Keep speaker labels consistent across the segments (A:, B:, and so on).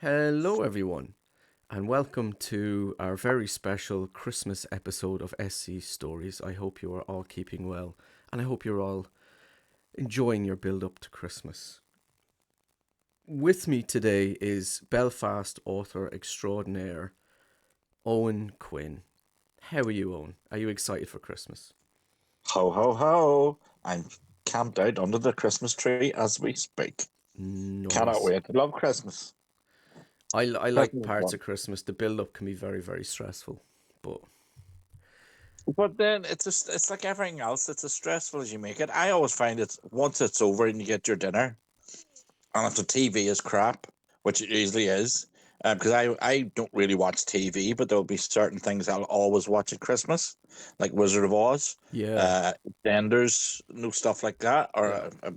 A: Hello, everyone, and welcome to our very special Christmas episode of SC Stories. I hope you are all keeping well, and I hope you're all enjoying your build up to Christmas. With me today is Belfast author extraordinaire Owen Quinn. How are you, Owen? Are you excited for Christmas?
B: Ho, ho, ho. I'm camped out under the Christmas tree as we speak. Cannot
A: Nice.
B: wait. Love Christmas.
A: I like
B: Christmas is
A: parts
B: fun.
A: of Christmas. The build up can be very, very stressful, but
B: But then it's like everything else. It's as stressful as you make it. I always find it once it's over and you get your dinner, and if the TV is crap, which it usually is, because I don't really watch TV, but there'll be certain things I'll always watch at Christmas, like Wizard of Oz,
A: yeah,
B: uh, Enders, stuff like that, or
A: yeah,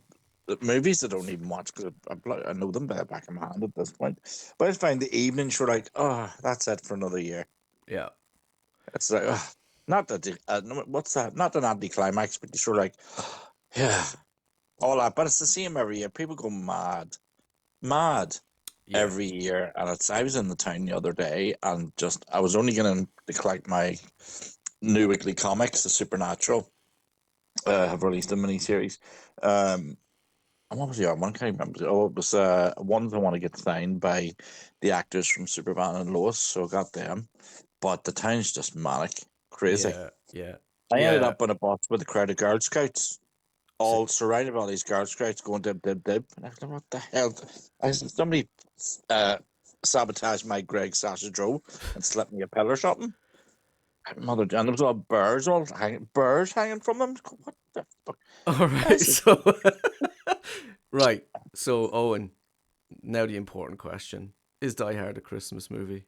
B: movies I don't even watch because I know them by the back of my hand at this point. But I find the evenings you're like, oh, that's it for another year.
A: yeah.
B: It's like, not the what's that? Not an anticlimax, but you're sort of like, yeah, all that. But it's the same every year. People go mad
A: Yeah.
B: every year. And I was in the town the other day and just I was only going to collect my new weekly comics, the Supernatural. Have released a mini series. Um, and what was the other one? Can't remember. Oh, it was ones I want to get signed by the actors from Superman and Lois. So I got them. But the town's just manic, crazy.
A: Yeah, yeah,
B: I ended
A: yeah.
B: up on a bus with a crowd of Girl Scouts,
A: So,
B: all surrounded by all these Girl Scouts going dib dib dib. And I was like, what the hell? I said, somebody uh, sabotaged my Greg sausage roll and slipped me a pill or something. Mother, and there was all birds hanging from them. What the fuck?
A: all
B: I
A: right.
B: said,
A: So, right. So, Owen, now the important question: Is Die Hard a Christmas movie?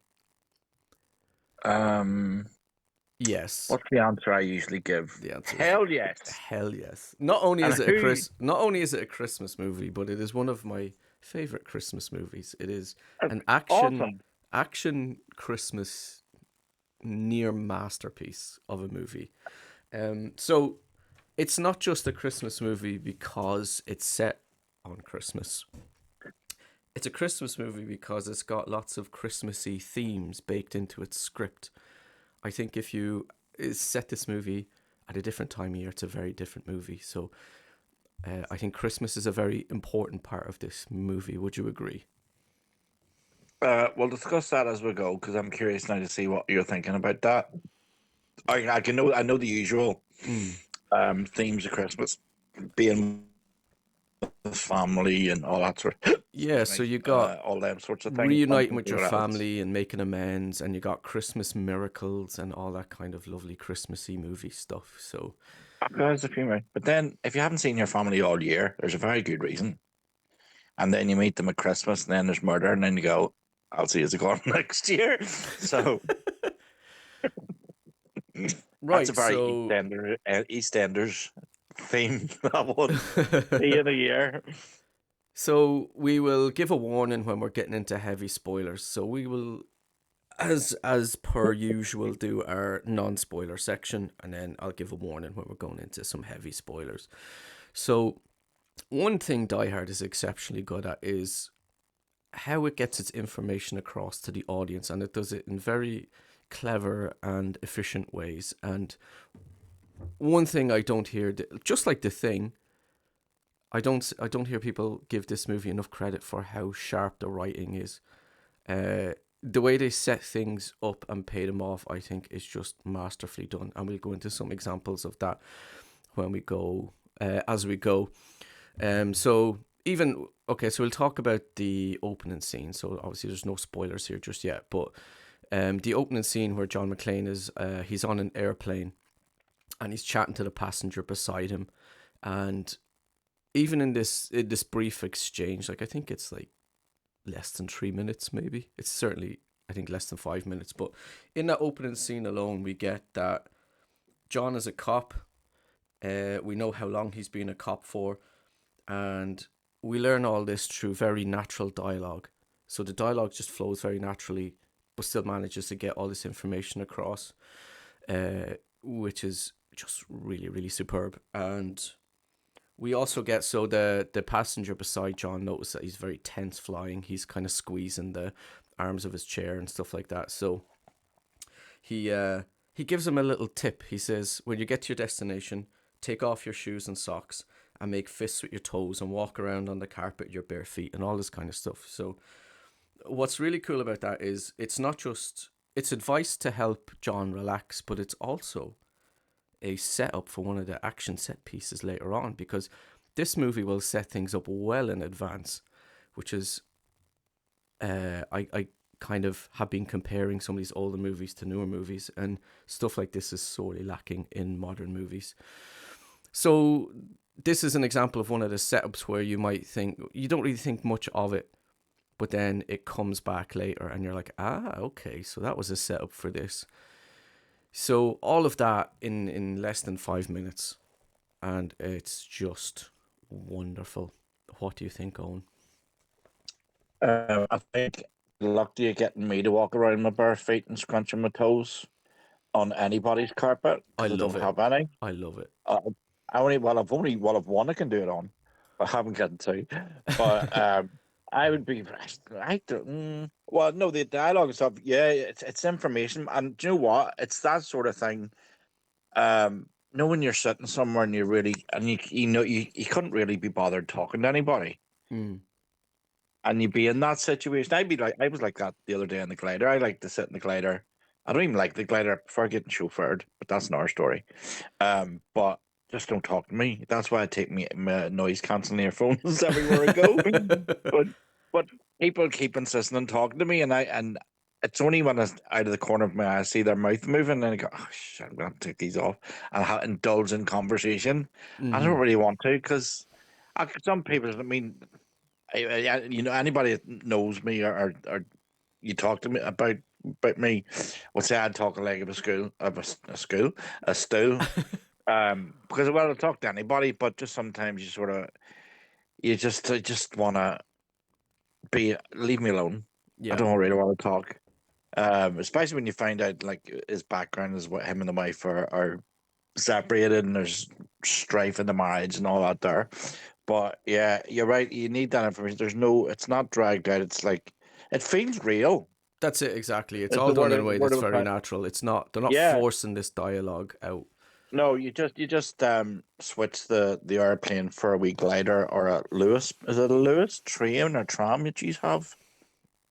B: um,
A: Yes.
B: what's the answer I usually give?
A: The answer is
B: Hell yes.
A: hell yes. Not only is
B: And
A: it a
B: who?
A: Chris, not only is it a Christmas movie, but it is one of my favorite Christmas movies. It is an
B: Awesome.
A: action Christmas near masterpiece of a movie. So it's not just a Christmas movie because it's set on Christmas. It's a Christmas movie because it's got lots of Christmassy themes baked into its script. I think if you set this movie at a different time of year, it's a very different movie. So I think Christmas is a very important part of this movie. Would you agree?
B: We'll discuss that as we go because I'm curious now to see what you're thinking about that. I know the usual
A: Mm.
B: themes of Christmas, being with family and all that sort.
A: Yeah,
B: Excuse
A: so
B: me,
A: you got
B: all them sorts of things. I'm
A: reuniting
B: trying to
A: with
B: see
A: your
B: what else.
A: family and making amends, and you got Christmas miracles and all that kind of lovely Christmassy movie stuff. So,
B: There's a few more. But then, if you haven't seen your family all year, there's a very good reason. And then you meet them at Christmas, and then there's murder, and then you go, "I'll see you again next year." So that's a
A: right,
B: very
A: so
B: EastEnders theme. That one, see you in a year.
A: so we will give a warning when we're getting into heavy spoilers. So we will, as per usual, do our non-spoiler section, and then I'll give a warning when we're going into some heavy spoilers. So one thing Die Hard is exceptionally good at is how it gets its information across to the audience, and it does it in very clever and efficient ways. And one thing I don't hear, just like The Thing, I don't hear people give this movie enough credit for how sharp the writing is. The way they set things up and pay them off, I think, is just masterfully done. And we'll go into some examples of that when we go, as we go. So even okay, so we'll talk about the opening scene. So obviously, there's no spoilers here just yet, but the opening scene where John McClane is, he's on an airplane and he's chatting to the passenger beside him, and even in this brief exchange, like I think it's like less than 3 minutes, maybe it's certainly I think less than 5 minutes, but in that opening scene alone, we get that John is a cop. We know how long he's been a cop for, and we learn all this through very natural dialogue. So the dialogue just flows very naturally, but still manages to get all this information across, which is just really, really superb. And We also get, so the passenger beside John notice that he's very tense flying. He's kind of squeezing the arms of his chair and stuff like that. So he gives him a little tip. He says, when you get to your destination, take off your shoes and socks and make fists with your toes and walk around on the carpet with your bare feet and all this kind of stuff. So what's really cool about that is it's not just, it's advice to help John relax, but it's also a setup for one of the action set pieces later on, because this movie will set things up well in advance, which is I kind of have been comparing some of these older movies to newer movies, and stuff like this is sorely lacking in modern movies. So this is an example of one of the setups where you might think you don't really think much of it, but then it comes back later and you're like, ah, okay, so that was a setup for this. So all of that in less than 5 minutes, and it's just wonderful. What do you think, Owen?
B: I think lucky you getting me to walk around my bare feet and scrunching my toes on anybody's carpet
A: I
B: because I
A: love
B: don't
A: it.
B: have any.
A: I love it.
B: Uh, I've one I can do it on. I haven't gotten two, but I would be. I don't. Well, no, the dialogue and stuff. Yeah, it's information, and do you know what? It's that sort of thing. When you're sitting somewhere and you couldn't really be bothered talking to anybody,
A: Mm.
B: and you'd be in that situation. I was like that the other day in the glider. I like to sit in the glider. I don't even like the glider. I prefer getting chauffeured, but that's another story. But just don't talk to me. That's why I take my noise cancelling earphones everywhere I go. But but people keep insisting on talking to me, and it's only when I out of the corner of my eye I see their mouth moving, and I go, oh shit, I'm gonna have to take these off and indulge in conversation. I don't
A: Mm-hmm.
B: really want to because some people. I mean, anybody that knows me or you talk to me about me would say I'd talk a leg of a stool. Because well, I'll talk to anybody, but just sometimes I just want to leave me alone. I
A: Yeah.
B: don't really want to talk. Especially when you find out like his background is what him and the wife are separated and there's strife in the marriage and all that there. But yeah, you're right. You need that information. It's not dragged out. It's like it feels real.
A: That's it, exactly. It's
B: Is
A: all
B: the
A: done in a way
B: word
A: that's
B: of
A: very
B: advice?
A: natural. It's not, they're not
B: Yeah.
A: forcing this dialogue out.
B: No, you just switch the airplane for a wee glider or a Lewis. Is it a Lewis train or tram that you have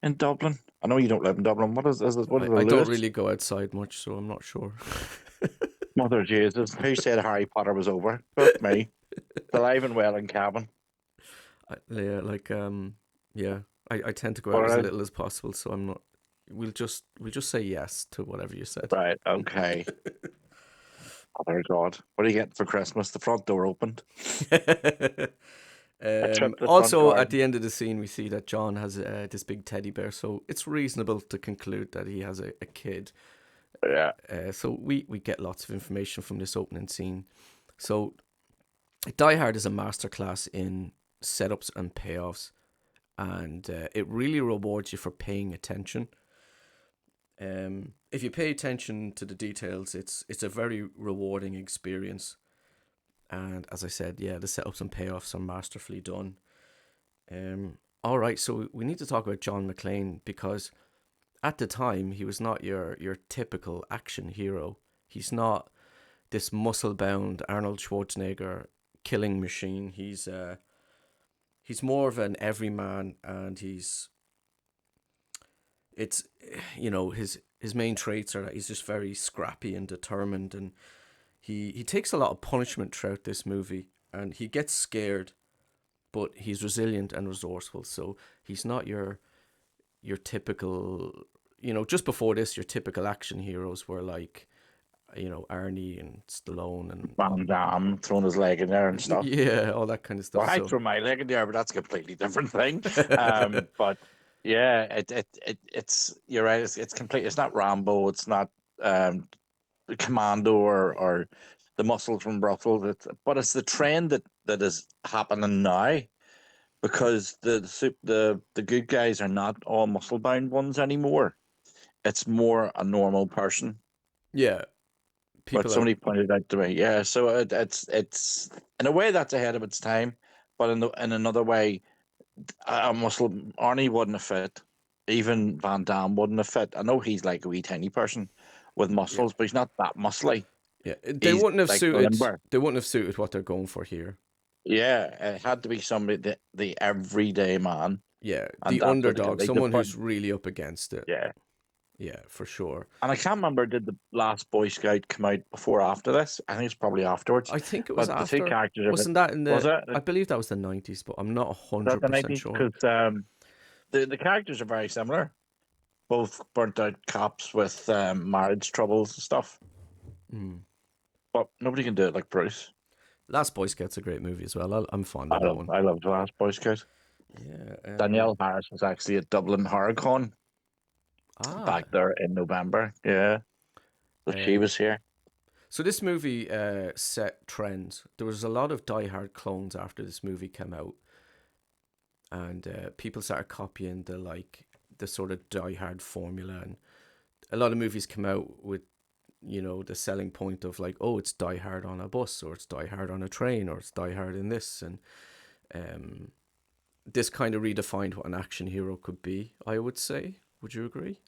B: in Dublin? I know you don't live in Dublin. What is a
A: I don't
B: Lewis?
A: really go outside much, so I'm not sure.
B: Mother Jesus, who said Harry Potter was over? Fuck me. Alive and well in cabin.
A: Yeah, like yeah. I tend to go
B: All
A: out as
B: right.
A: little as possible, so I'm not. We'll just say yes to whatever you said.
B: Right, okay. Mother God. What are you getting for Christmas? The front door opened. A trip to the front
A: Also, at
B: garden.
A: the end of the scene, we see that John has this big teddy bear, so it's reasonable to conclude that he has a kid.
B: Yeah.
A: So we get lots of information from this opening scene. So Die Hard is a masterclass in setups and payoffs, and it really rewards you for paying attention. If you pay attention to the details, it's a very rewarding experience. And as I said, yeah, the setups and payoffs are masterfully done. All right, so we need to talk about John McClane, because at the time he was not your typical action hero. He's not this muscle bound Arnold Schwarzenegger killing machine. He's more of an everyman, and it's his main traits are that he's just very scrappy and determined, and he takes a lot of punishment throughout this movie, and he gets scared, but he's resilient and resourceful. So he's not your typical, just before this, your typical action heroes were like, Arnie and Stallone and
B: Van Damme throwing his leg in there and stuff.
A: yeah, all that kind of stuff.
B: Well, I
A: So
B: throw my leg in there, but that's a completely different thing. But yeah, it's you're right. It's complete. It's not Rambo. It's not um, Commando or the muscles from Brussels. But it's the trend that is happening now because the good guys are not all muscle bound ones anymore. It's more a normal person.
A: yeah,
B: but
A: People are
B: somebody pointed out to me. Yeah, so it's in a way that's ahead of its time, but in another way, a muscle Arnie wouldn't have fit. Even Van Damme wouldn't have fit. I know he's like a wee tiny person with
A: yeah
B: muscles, but he's not that muscly.
A: yeah they
B: He's
A: wouldn't have
B: like
A: suited
B: limber.
A: they wouldn't have suited what they're going for here.
B: Yeah, it had to be somebody the everyday man,
A: Yeah,
B: and
A: the
B: that's what
A: underdog,
B: they could
A: someone
B: put.
A: who's really up against it.
B: Yeah,
A: Yeah, for sure.
B: and I can't remember did the last Boy Scout come out before or after this? I think it's probably afterwards.
A: I think it was
B: But the two
A: after.
B: characters of it
A: Wasn't that in
B: was
A: the?
B: it
A: I believe that was the 90s, but I'm not
B: that the
A: 100%
B: 90s?
A: sure.
B: Because the characters are very similar. Both burnt out cops with marriage troubles and stuff.
A: Mm.
B: But nobody can do it like Bruce.
A: Last Boy Scout's a great movie as well. I'm fond of that one.
B: I love the last Boy Scout.
A: Yeah.
B: Danielle Harris was actually at Dublin Horrorcon
A: Ah.
B: back there in November. Yeah, so she
A: Uh,
B: was here.
A: so this movie set trends. There was a lot of Die Hard clones after this movie came out, and people started copying the sort of Die Hard formula, and a lot of movies come out with the selling point of like, oh, it's Die Hard on a bus, or it's Die Hard on a train, or it's Die Hard in this, and um, this kind of redefined what an action hero could be. I would say. Would you agree?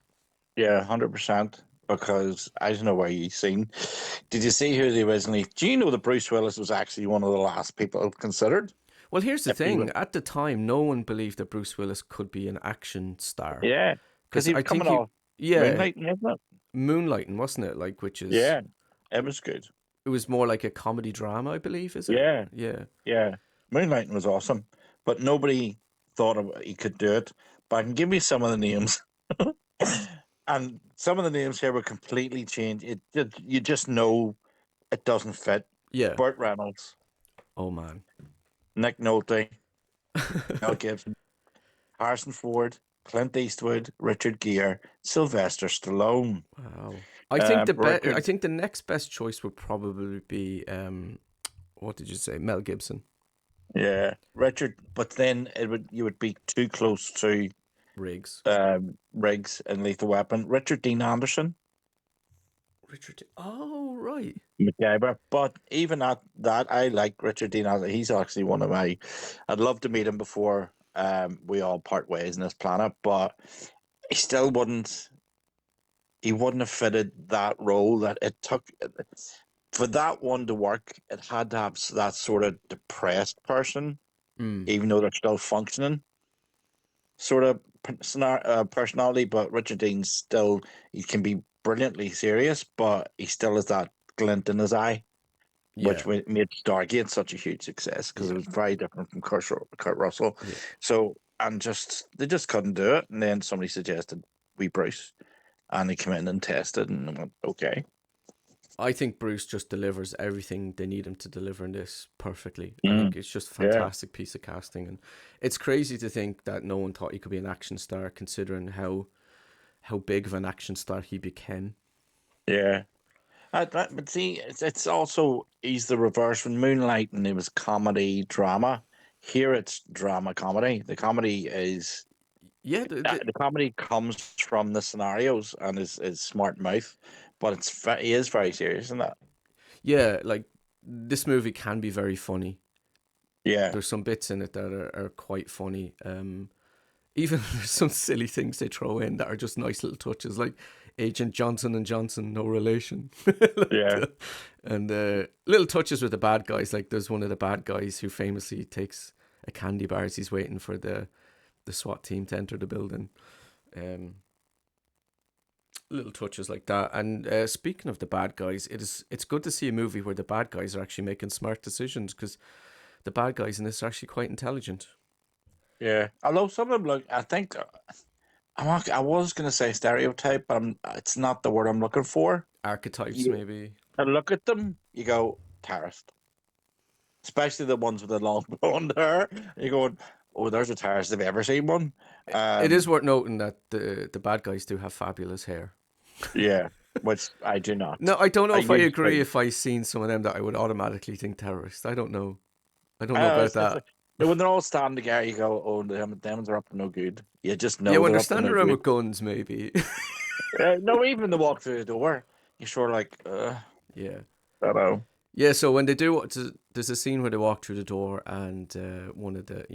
B: Yeah, 100%. Because I don't know where you seen. Did you see who they originally? Do you know that Bruce Willis was actually one of the last people considered?
A: Well, here's the
B: If he
A: thing.
B: was,
A: At the time, no one believed that Bruce Willis could be an action star
B: yeah, because
A: because
B: he
A: I
B: was
A: think
B: coming off
A: yeah,
B: Moonlight, wasn't it?
A: Moonlighting, wasn't it? Like, which is
B: Yeah, it was good.
A: it was more like a comedy drama, I believe. Is it?
B: Yeah,
A: Yeah,
B: yeah. Moonlighting was awesome, but nobody thought he could do it. But I can give you some of the names, and some of the names here were completely changed. You just know it doesn't fit.
A: yeah.
B: Burt Reynolds,
A: Oh man.
B: Nick Nolte, Mel Gibson, Harrison Ford, Clint Eastwood, Richard Gere, Sylvester Stallone,
A: Wow. I
B: Richard.
A: think the next best choice would probably be what did you say? Mel Gibson.
B: Yeah, Richard. But then you would be too close to
A: Riggs.
B: Riggs and Lethal Weapon. Richard Dean Anderson,
A: Richard. Oh right.
B: MacGyver. But even at that, I like Richard Dean Anderson. He's actually one of my. I'd love to meet him before we all part ways in this planet, but he still wouldn't. He wouldn't have fitted that role that it took for that one to work. It had to have that sort of depressed person,
A: Mm.
B: even though they're still functioning, sort of personality. But Richard Dean's still, he can be brilliantly serious, but he still has that glint in his eye, which
A: Yeah.
B: made Stargate such a huge success because it
A: Yeah.
B: was very different from Kurt Russell.
A: Yeah.
B: So, and just, they just couldn't do it. And then somebody suggested we Bruce, and he came in and tested and went, okay.
A: I think Bruce just delivers everything they need him to deliver in this perfectly. I
B: Mm,
A: think it's just a
B: yeah.
A: fantastic piece of casting, and it's crazy to think that no one thought he could be an action star, considering how big of an action star he became.
B: Yeah. But see, it's also, he's the reverse. When Moonlight and it was comedy drama, here it's drama comedy. The comedy is
A: Yeah,
B: the comedy comes from the scenarios and is smart mouth, but he is very serious in that.
A: yeah, like this movie can be very funny.
B: Yeah,
A: There's some bits in it that are quite funny. Even there's some silly things they throw in that are just nice little touches, like Agent Johnson and Johnson, no relation.
B: yeah,
A: And little touches with the bad guys. Like there's one of the bad guys who famously takes a candy bar as he's waiting for the SWAT team to enter the building. Um, Little touches like that. And speaking of the bad guys, it's good to see a movie where the bad guys are actually making smart decisions, because the bad guys in this are actually quite intelligent.
B: yeah. Although some of them look, I think I was going to say stereotype, but it's not the word I'm looking for.
A: Archetypes,
B: You
A: maybe.
B: look at them, you go terrorist, especially the ones with the long blonde hair. You're going, oh, there's a terrorist if I've ever seen one.
A: It is
B: Um,
A: worth noting that the bad guys do have fabulous hair.
B: yeah, which I do not.
A: No, I don't know
B: I
A: if I
B: used
A: agree.
B: to.
A: If I seen some of them, that I would automatically think terrorist. I don't know. I don't
B: I
A: know
B: know,
A: about that.
B: when they're all standing together, you go, oh, them are up to no good. You just
A: Yeah,
B: know
A: when
B: they're
A: they're
B: up to
A: standing
B: no
A: around
B: good.
A: with guns, maybe.
B: No, even to walk through the door, you're sort of like,
A: Yeah.
B: I know.
A: Yeah, so when they do, there's a scene where they walk through the door and one of the,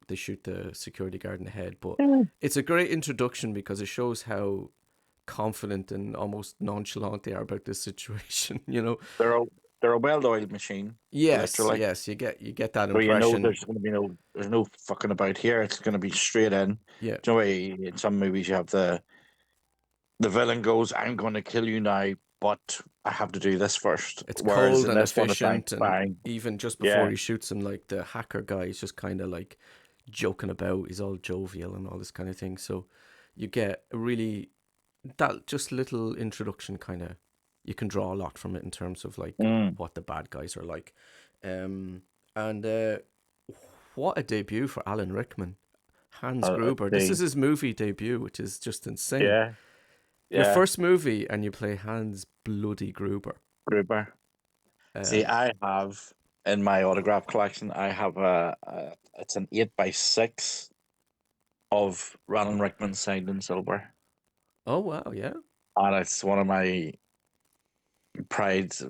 A: they shoot the security guard in the head. But
B: Mm.
A: it's a great introduction because it shows how confident and almost nonchalant they are about this situation.
B: They're a they're a well-oiled machine,
A: Yes,
B: literally.
A: yes, you get that
B: So you know
A: impression.
B: there's going to be there's no fucking about here. It's going to be straight in.
A: Yeah,
B: Do you know, in some movies you have the villain goes, "I'm going to kill you now, but I have to do this first."
A: it's
B: Whereas
A: cold
B: in
A: and
B: this one, it's like,
A: efficient, and
B: bang,
A: even just before
B: yeah,
A: he shoots him, like the hacker guy is just kind of like joking about. He's all jovial and all this kind of thing. So you get a really that just little introduction kind of you can draw a lot from it in terms of like
B: mm,
A: what the bad guys are like. And what a debut for Alan Rickman. Hans Gruber. This is
B: see,
A: his movie debut, which is just insane.
B: yeah,
A: Your
B: yeah,
A: first movie and you play Hans Bloody Gruber.
B: Gruber. See,
A: Um,
B: I have in my autograph collection, I have it's an 8x6 of Ronald Rickman signed in silver,
A: oh wow, yeah.
B: and it's one of my prized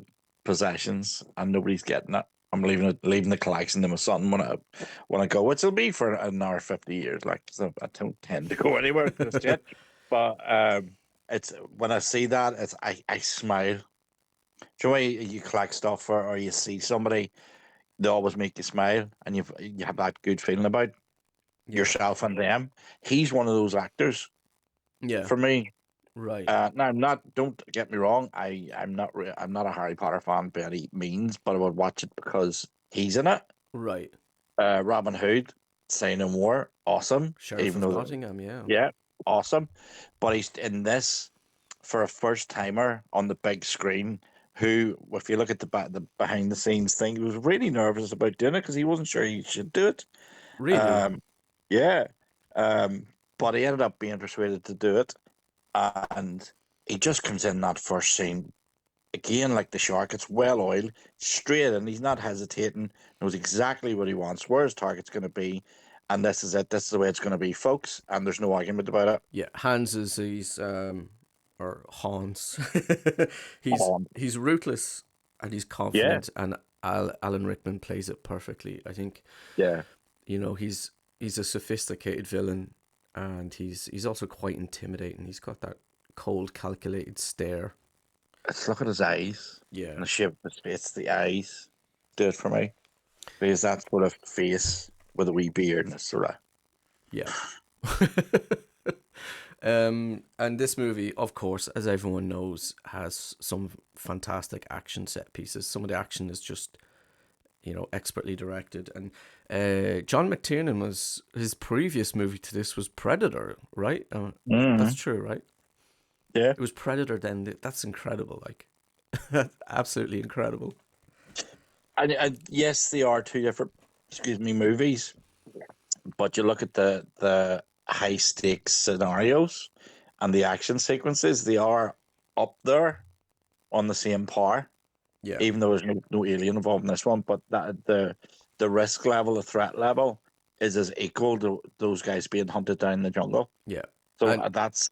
B: possessions, and nobody's getting it. I'm leaving the collection to my son when I go, which will be for another 50 years. Like, so I don't tend to go anywhere just yet. But it's when I see that, I smile. Do you know when you collect stuff or you see somebody, they always make you smile, and you have that good feeling about
A: Yeah.
B: yourself and them. He's one of those actors
A: Yeah.
B: for me.
A: Right.
B: Now I'm not. Don't get me wrong. I'm not a Harry Potter fan by any means, but I would watch it because he's in it.
A: Right.
B: Robin Hood, say no more. Awesome.
A: Sheriff
B: Even
A: of
B: though,
A: Nottingham, yeah.
B: yeah, awesome. But he's in this for a first timer on the big screen. Who, if you look at the behind the scenes thing, he was really nervous about doing it because he wasn't sure he should do it.
A: Really?
B: Um, yeah. Um, but he ended up being persuaded to do it, and he just comes in that first scene again like the shark. It's well oiled, straight in. He's not hesitating. Knows exactly what he wants, where his target's going to be, and this is it. This is the way it's going to be, folks. And there's no argument about it.
A: Yeah. Hans is he's or Hans. he's
B: Um,
A: he's ruthless and he's
B: yeah,
A: confident, and Alan Rickman plays it perfectly. I think
B: yeah.
A: he's a sophisticated villain, and he's also quite intimidating. He's got that cold, calculated stare.
B: Let's look at his eyes
A: Yeah.
B: and the shape of his face. The eyes do it for me because that sort of face with a wee beard and a sort of
A: Yeah. And this movie, of course, as everyone knows, has some fantastic action set pieces. Some of the action is just, expertly directed. And John McTiernan was his previous movie to this was Predator, right? That's
B: mm,
A: true, right?
B: yeah.
A: It was Predator. Then that's incredible. Like, that's absolutely incredible.
B: And yes, they are two different, excuse me, movies. But you look at the high stakes scenarios and the action sequences; they are up there on the same par.
A: Yeah,
B: Even though there's no alien involved in this one, but that the risk level, the threat level, is as equal to those guys being hunted down in the jungle.
A: yeah,
B: So
A: and
B: that's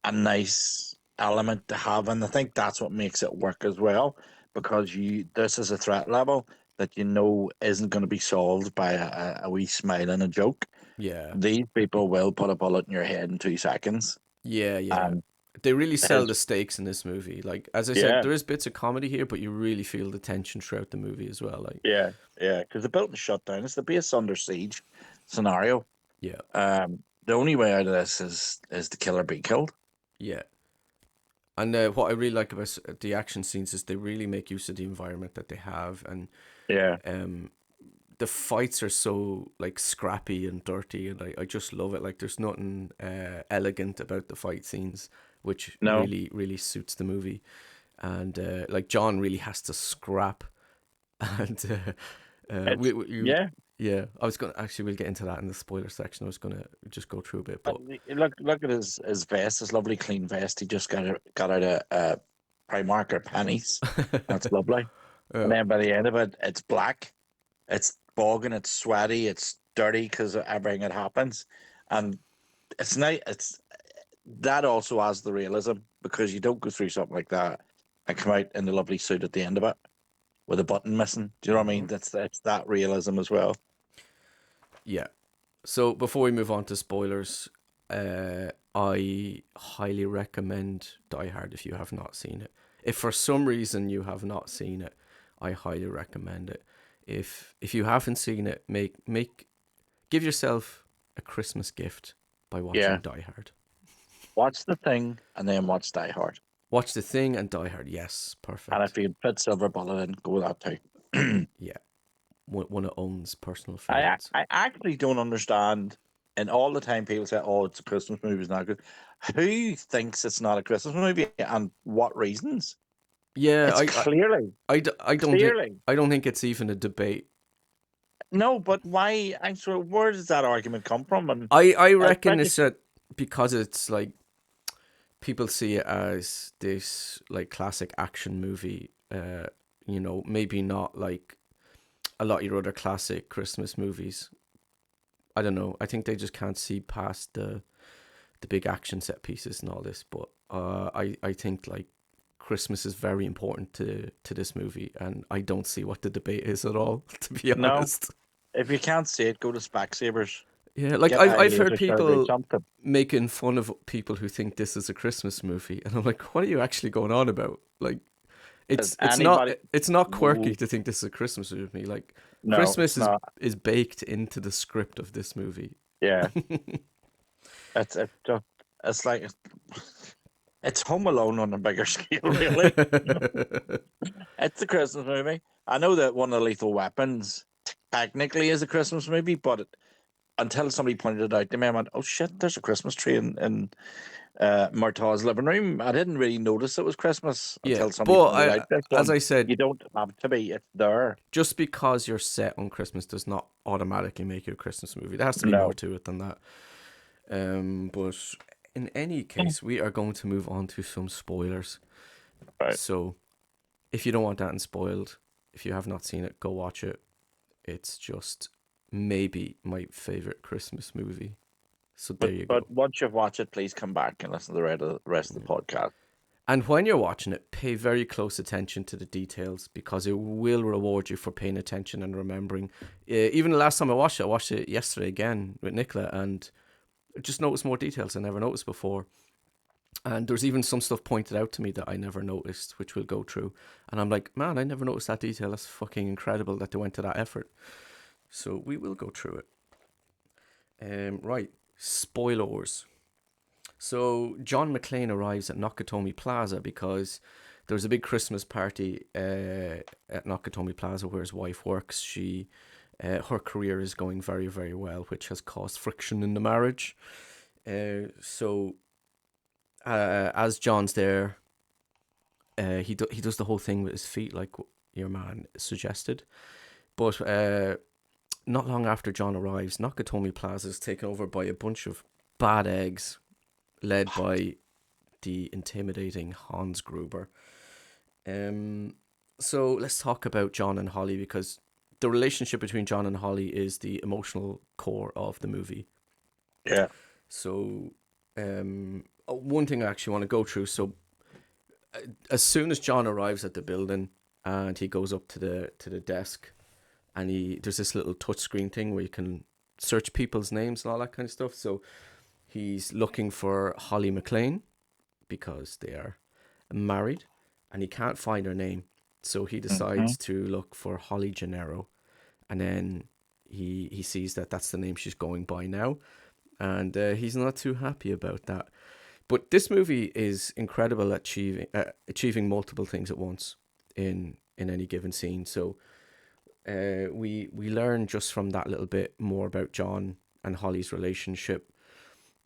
B: a nice element to have, and I think that's what makes it work as well, because you this is a threat level that you know isn't going to be solved by a wee smile and a joke.
A: yeah,
B: These people will put a bullet in your head in 2 seconds,
A: yeah, yeah.
B: and
A: They really sell
B: his
A: the stakes in this movie. Like as I said,
B: yeah,
A: there is bits of comedy here, but you really feel the tension throughout the movie as well. Like,
B: yeah, yeah, because the building shut down. It's the base under siege scenario.
A: yeah,
B: The only way out of this is the killer be killed.
A: yeah. And what I really like about the action scenes is they really make use of the environment that they have, and
B: Yeah,
A: um, the fights are so like scrappy and dirty, and I just love it. Like there's nothing elegant about the fight scenes, which
B: no,
A: really suits the movie. And like John really has to scrap, and
B: it's yeah.
A: yeah, I was gonna actually we'll get into that in the spoiler section. I was gonna just go through a bit, but
B: Look at his vest, his lovely clean vest. He just got out of Primark or Pennies. That's lovely. And
A: uh,
B: then by the end of it, it's black. It's bogging. It's sweaty. It's dirty because of everything that happens, and it's nice. It's that also has the realism because you don't go through something like that and come out in the lovely suit at the end of it with a button missing. Do you know what I mean?
A: Mhm.
B: That's that realism as well.
A: Yeah. So before we move on to spoilers, I highly recommend Die Hard if you have not seen it. If for some reason you have not seen it, I highly recommend it. If you haven't seen it, give yourself a Christmas gift by watching
B: Yeah.
A: Die Hard.
B: Watch The Thing and then watch Die Hard.
A: Watch The Thing and Die Hard. Yes,
B: And
A: perfect.
B: if you put Silver Bullet in, go with that too.
A: Yeah, one of Owen's personal
B: I
A: favorites.
B: I actually don't understand. And all the time people say, "Oh, it's a Christmas movie, it's not good." Who thinks it's not a Christmas movie, and what reasons?
A: Yeah,
B: It's clearly, clearly
A: I don't think it's even a debate.
B: no. But why? I'm sorry. Where does that argument come from? And
A: I reckon
B: especially
A: it's that because it's like people see it as this like classic action movie. Maybe not like a lot of your other classic Christmas movies. I don't know. I think they just can't see past the big action set pieces and all this. But I think like Christmas is very important to this movie, and I don't see what the debate is at all. To be
B: no.
A: honest.
B: If you can't see it, go to Specsavers.
A: Yeah, like
B: Get a
A: I've heard
B: laser surgery,
A: people
B: something.
A: making fun of people who think this is a Christmas movie, and I'm like, what are you actually going on about? Like,
B: Does
A: it's not
B: anybody?
A: it's not
B: No,
A: quirky to think this is a Christmas movie. Like,
B: no,
A: Christmas
B: it's not.
A: is baked into the script of this movie.
B: Yeah, it's just it's like it's Home Alone on a bigger scale, really. It's a Christmas movie. I know that one of the Lethal Weapons technically is a Christmas movie, but until somebody pointed it out to me, I went, "Oh shit, there's a Christmas tree in Murtaugh's living room." I didn't really notice it was Christmas
A: Yeah,
B: until somebody
A: but
B: pointed out this
A: as
B: one.
A: I said,
B: You don't have to be. It's there.
A: just because you're set on Christmas does not automatically make it a Christmas movie. There has to be more
B: No.
A: to it than that. But in any case, we are going to move on to some spoilers.
B: Right.
A: So if you don't want that and spoiled, if you have not seen it, go watch it. It's just maybe my favorite Christmas movie. So there you
B: But
A: go.
B: once you've watched it, please come back and listen to the rest of the podcast.
A: And when you're watching it, pay very close attention to the details because it will reward you for paying attention and remembering. Even the last time I watched it yesterday again with Nicola, and I just noticed more details I never noticed before. And there's even some stuff pointed out to me that I never noticed, which we'll go through. And I'm like, man, I never noticed that detail. That's fucking incredible that they went to that effort. So we will go through it. Right, spoilers. So John McClane arrives at Nakatomi Plaza because there's a big Christmas party at Nakatomi Plaza where his wife works. Her career is going very, very well, which has caused friction in the marriage. So as John's there, he does the whole thing with his feet, like your man suggested. But not long after John arrives, Nakatomi Plaza is taken over by a bunch of bad eggs, led by the intimidating Hans Gruber. So let's talk about John and Holly because the relationship between John and Holly is the emotional core of the movie.
B: Yeah.
A: So, one thing I actually want to go through. So, as soon as John arrives at the building and he goes up to the desk, and there's this little touchscreen thing where you can search people's names and all that kind of stuff. So, he's looking for Holly McClane because they are married, and he can't find her name. So he decides to look for Holly Gennaro, and then he sees that that's the name she's going by now, and he's not too happy about that. But this movie is incredible at achieving multiple things at once in any given scene. So we learn just from that little bit more about John and Holly's relationship.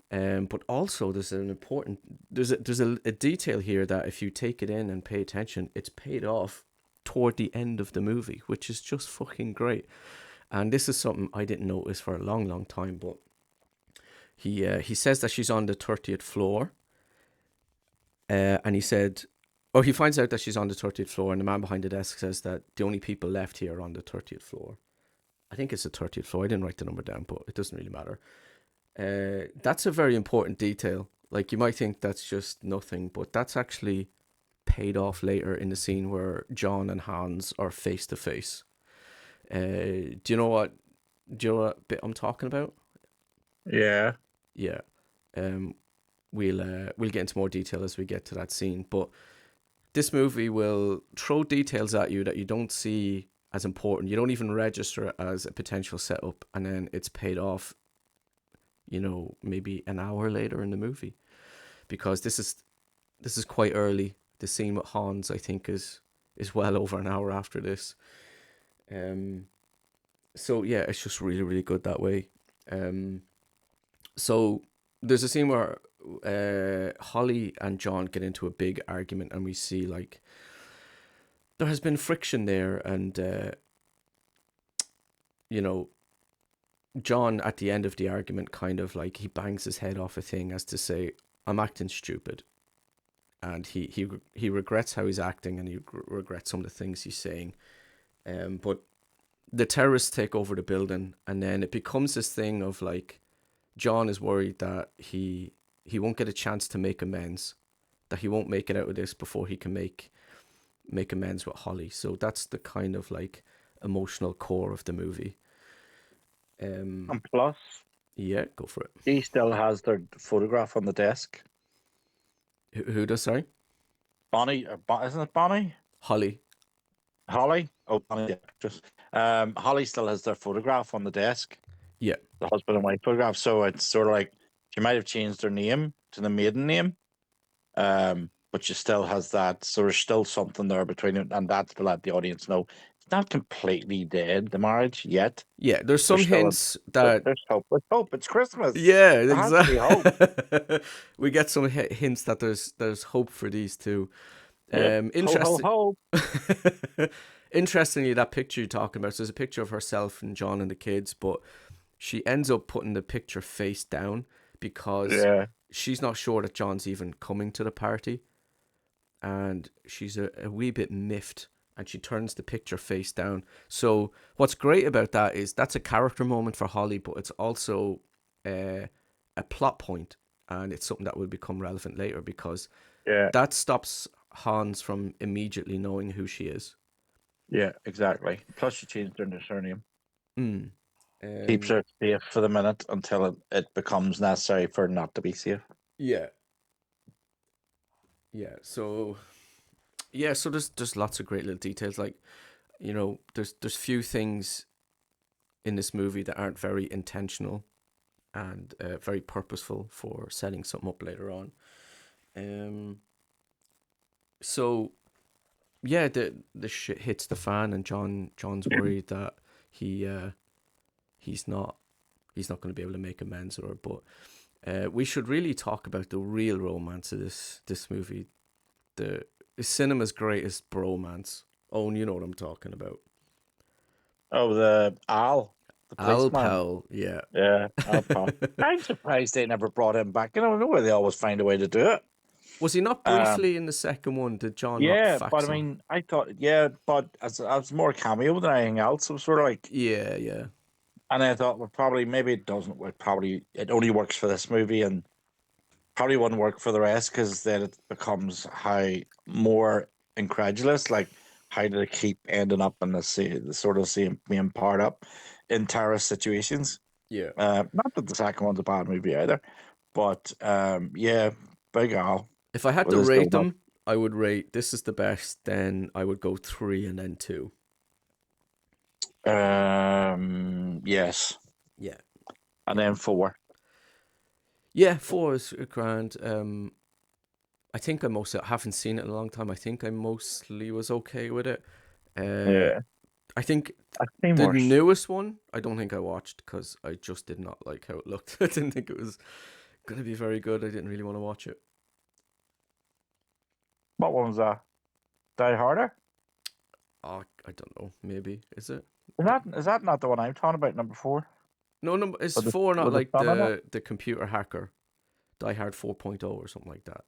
A: But also there's a detail here that if you take it in and pay attention, it's paid off toward the end of the movie, which is just fucking great. And this is something I didn't notice for a long, long time, but he says that she's on the 30th floor, and he finds out that she's on the 30th floor, and the man behind the desk says that the only people left here are on the 30th floor. I think it's the 30th floor. I didn't write the number down, but it doesn't really matter. That's a very important detail. Like, you might think that's just nothing, but that's actually paid off later in the scene where John and Hans are face to face. Do you know what? Do you know what bit I'm talking about?
B: Yeah.
A: Yeah. Um, we'll get into more detail as we get to that scene, but this movie will throw details at you that you don't see as important. You don't even register it as a potential setup, and then it's paid off, maybe an hour later in the movie, because this is quite early. The scene with Hans, I think, is well over an hour after this. Um, so yeah, it's just really, really good that way. So there's a scene where Holly and John get into a big argument, and we see like there has been friction there, and you know, John at the end of the argument kind of like he bangs his head off a thing as to say, "I'm acting stupid," and he regrets how he's acting, and he regrets some of the things he's saying. But the terrorists take over the building, and then it becomes this thing of like John is worried that he won't get a chance to make amends, that he won't make it out of this before he can make amends with Holly. So that's the kind of like emotional core of the movie.
B: And plus,
A: Yeah, go for it.
B: he still has their photograph on the desk.
A: Who does? Sorry,
B: Bonnie, isn't it Bonnie?
A: Holly.
B: Holly? Oh, Bonnie, the actress. Holly still has their photograph on the desk,
A: Yeah,
B: the husband and wife photograph. So it's sort of like she might have changed her name to the maiden name, but she still has that. So there's still something there between it, and that's to let the audience know it's not completely dead, the marriage, yet.
A: yeah. There's
B: There's
A: some
B: still
A: hints that.
B: there's hope. There's hope. It's Christmas.
A: Yeah,
B: There has to be hope.
A: exactly. We get some hints that there's hope for these two.
B: Yep. Ho,
A: Interesting.
B: ho, ho.
A: Interestingly, that picture you're talking about, so there's a picture of herself and John and the kids, but she ends up putting the picture face down because
B: Yeah.
A: she's not sure that John's even coming to the party, and she's a wee bit miffed, and she turns the picture face down. So what's great about that is that's a character moment for Holly, but it's also a plot point, and it's something that will become relevant later because
B: Yeah.
A: that stops Hans from immediately knowing who she is.
B: Yeah, exactly. Plus, she changed her surname.
A: Mm.
B: Keeps her safe for the minute until it becomes necessary for her not to be safe.
A: Yeah. Yeah. So so there's lots of great little details. Like, there's few things in this movie that aren't very intentional and very purposeful for setting something up later on. Um. So yeah, the shit hits the fan, and John's worried that he he's not going to be able to make amends with her. But we should really talk about the real romance of this movie. The cinema's greatest bromance. Oh, and you know what I'm talking about.
B: Oh, the the
A: Al
B: policeman.
A: Powell, yeah.
B: Yeah, Al. I'm surprised they never brought him back. I don't know why they always find a way to do it.
A: Was he not
B: Um,
A: briefly in the second one? Did John not
B: yeah, but
A: fax
B: I
A: him?
B: mean, I thought, yeah, but as more cameo than anything else, it was sort of like,
A: Yeah, yeah.
B: and I thought, well, probably maybe it doesn't work. Probably it only works for this movie, and probably wouldn't work for the rest because then it becomes how more incredulous. Like, how do they keep ending up in the sort of same being part up in terrorist situations?
A: Yeah.
B: Not that the second one's a bad movie either, but yeah, Big Al
A: If I had
B: with
A: to
B: his
A: rate
B: donut.
A: them, I would rate this is the best, then I would go 3 and then 2.
B: Yes,
A: Yeah.
B: and
A: Yeah.
B: then four.
A: Yeah, 4 is grand. I think I haven't seen it in a long time. I think I mostly was okay with it. Uh,
B: Yeah,
A: I think
B: I've seen
A: the
B: worse.
A: newest one, I don't think I watched because I just did not like how it looked. I didn't think it was going to be very good. I didn't really want to watch it.
B: What one was that? Die Harder?
A: Oh, I don't know. Maybe is it?
B: Is that not the one I'm talking about? Number four
A: No, no. Is
B: with the
A: 4 not
B: with the
A: like
B: sun in it?
A: the computer hacker Die Hard 4.0 or something like that?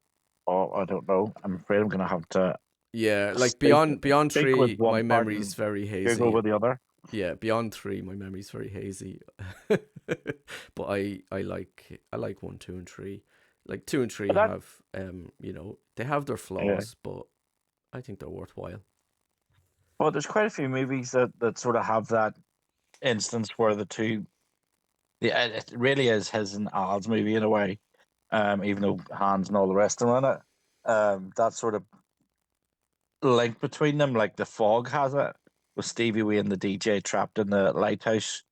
B: Oh, I don't know. I'm afraid I'm gonna have to
A: Yeah, like
B: speak
A: beyond
B: speak with
A: 3, my
B: one part
A: memory is
B: and
A: very
B: Google
A: hazy.
B: with the other.
A: Yeah, beyond 3, my memory's very hazy. But I like 1, 2, and 3. Like 2 and 3
B: But that
A: have they have their
B: yeah,
A: flaws, but I think they're worthwhile.
B: Well, there's quite a few movies that sort of have that instance where the two, yeah, it really is his and Al's movie in a way. Even though Hans and all the rest are in it, that sort of link between them, like the fog has it, with Stevie Wee and the DJ trapped in the lighthouse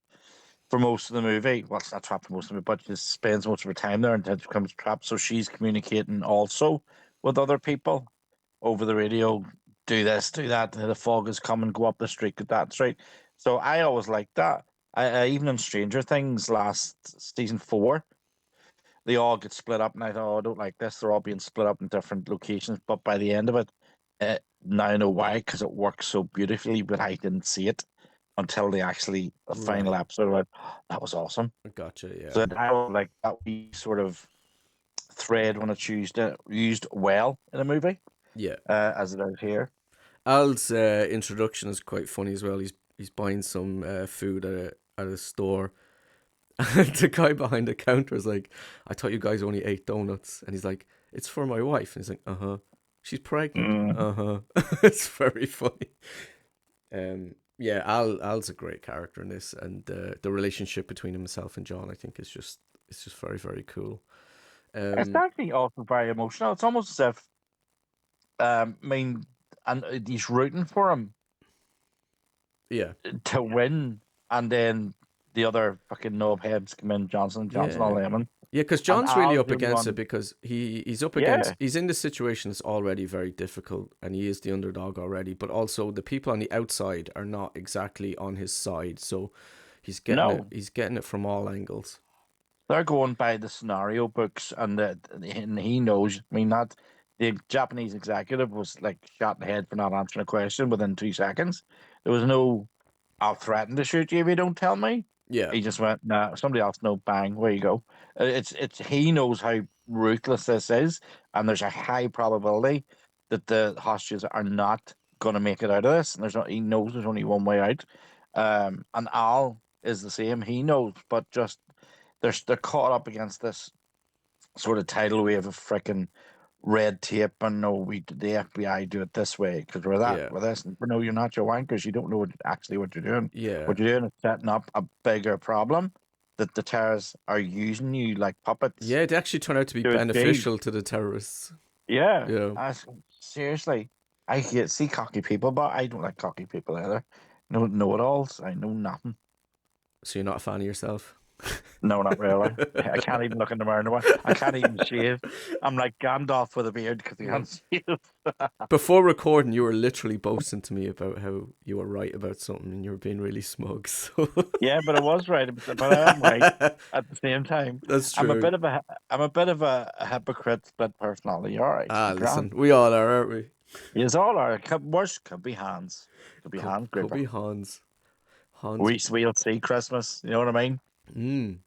B: for most of the movie. Well, it's not trapped for most of it, but she spends most of her time there and then becomes trapped. So she's communicating also with other people over the radio. Do this, do that. The fog is coming. Go up the street, go that street. So I always liked that. I even in Stranger Things last season 4, they all get split up, and I thought, oh, I don't like this. They're all being split up in different locations. But by the end of it, now I know why, because it works so beautifully. But I didn't see it until the actually the final
A: Right.
B: episode. Like, that was awesome.
A: Gotcha. Yeah.
B: So I would like that we sort of thread when it's used well in a movie,
A: Yeah.
B: as it is here.
A: Al's introduction is quite funny as well. He's buying some food at a store, and the guy behind the counter is like, "I thought you guys only ate donuts," and he's like, "It's for my wife," and he's like, "Uh huh." She's pregnant.
B: Mm.
A: Uh huh. It's very funny. Yeah, Al's a great character in this, and the relationship between himself and John, I think, is just it's just very very cool.
B: It's
A: Um,
B: actually also very emotional. It's almost as if, I mean, and he's rooting for him
A: yeah,
B: to win, and then the other fucking knobheads come in, Johnson, all
A: yeah,
B: them,
A: yeah. Because
B: and
A: John's really
B: Al's
A: up
B: the only
A: against it
B: one.
A: because he's up against
B: Yeah,
A: he's in this situation that's already very difficult, and he is the underdog already. But also the people on the outside are not exactly on his side, so he's getting it.
B: no,
A: He's getting it from all angles.
B: they're going by the scenario books, and he knows. I mean, that the Japanese executive was like shot in the head for not answering a question within 2 seconds. There was no, "I'll threaten to shoot you if you don't tell me."
A: Yeah,
B: He just went, "Nah, somebody else know." Bang, where you go. It's he knows how ruthless this is, and there's a high probability that the hostages are not going to make it out of this. And he knows there's only one way out. And Al is the same. He knows, but just they're caught up against this sort of tidal wave of freaking red tape, and no, the FBI do it this way because
A: yeah,
B: we're this. And, no, you're not, your wankers. You don't know actually what you're doing.
A: yeah,
B: What you're doing is setting up a bigger problem that the terrorists are using you like puppets
A: yeah. It actually turned out to be
B: to achieve.
A: beneficial to the terrorists.
B: Yeah,
A: Yeah.
B: seriously, I hate see cocky people, but I don't like cocky people either. No know-it-alls. I know nothing.
A: So you're not a fan of yourself?
B: No, not really. I can't even look in the mirror anymore. I can't even shave. I'm like Gandalf with a beard because I
A: Yeah.
B: can't shave.
A: Before recording, you were literally boasting to me about how you were right about something and you were being really smug. So
B: Yeah, but I was right. But I am right at the same time.
A: that's
B: I'm a
A: true.
B: bit of a hypocrite, split personality. All right,
A: Ah,
B: grand.
A: listen, we all are, aren't we?
B: Yes, all are. Worse could be hands. Could be
A: Could
B: hands
A: could
B: gripper.
A: be Hans. Hans.
B: We'll see Christmas. You know what I mean?
A: Mm.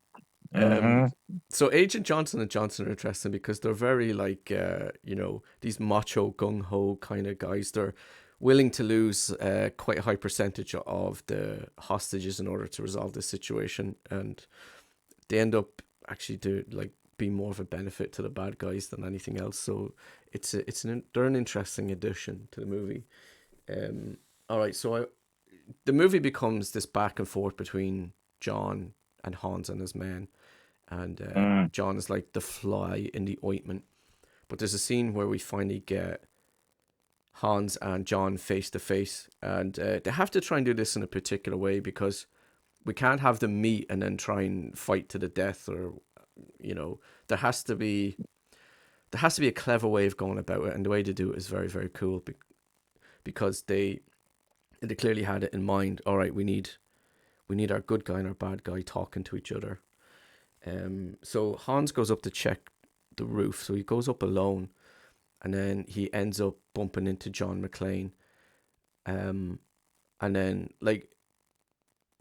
A: Um.
B: Mm-hmm.
A: So Agent Johnson and Johnson are interesting because they're very like these macho gung ho kind of guys. They're willing to lose quite a high percentage of the hostages in order to resolve this situation, and they end up actually do like being more of a benefit to the bad guys than anything else. So they're an interesting addition to the movie. All right, so the movie becomes this back and forth between John and Hans and his men, and
B: Mm.
A: John is like the fly in the ointment. But there's a scene where we finally get Hans and John face to face, and they have to try and do this in a particular way because we can't have them meet and then try and fight to the death, or there has to be a clever way of going about it, and the way to do it is very very cool because they clearly had it in mind. All right, we need our good guy and our bad guy talking to each other. So Hans goes up to check the roof, so he goes up alone, and then he ends up bumping into John McClane. And then like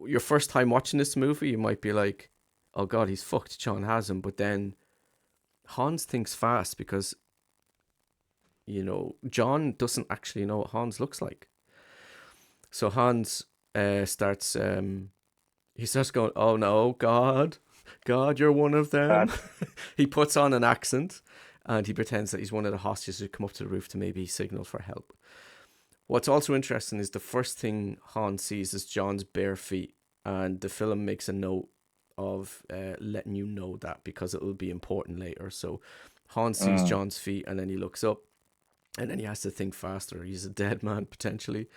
A: your first time watching this movie, you might be like, "Oh God, he's fucked." John has him, but then Hans thinks fast because John doesn't actually know what Hans looks like. So Hans starts he starts going, "Oh no, God, you're one of them."
B: That
A: He puts on an accent and he pretends that he's one of the hostages who come up to the roof to maybe signal for help. What's also interesting is the first thing Hans sees is John's bare feet, and the film makes a note of letting you know that because it will be important later. So Hans sees
B: Mm.
A: John's feet, and then he looks up, and then he has to think faster. He's a dead man potentially.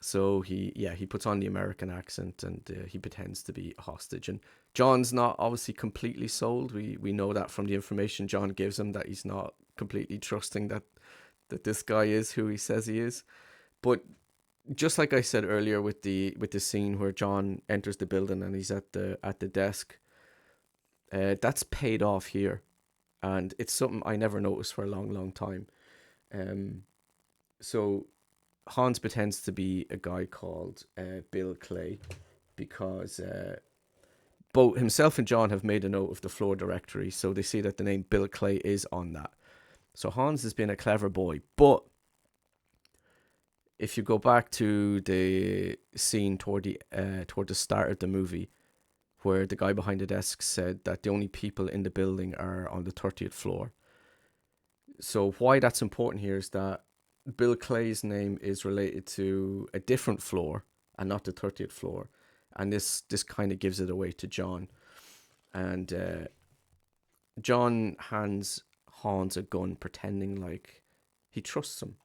A: So he puts on the American accent, and he pretends to be a hostage. And John's not obviously completely sold. We know that from the information John gives him, that he's not completely trusting that this guy is who he says he is. But just like I said earlier with the scene where John enters the building and he's at the desk, that's paid off here, and it's something I never noticed for a long time. Um, so Hans pretends to be a guy called Bill Clay because both himself and John have made a note of the floor directory, so they see that the name Bill Clay is on that. So Hans has been a clever boy, but if you go back to the scene toward the start of the movie, where the guy behind the desk said that the only people in the building are on the 30th floor. So why that's important here is that Bill Clay's name is related to a different floor and not the 30th floor, and this kind of gives it away to John. And John hands Hans a gun, pretending like he trusts him.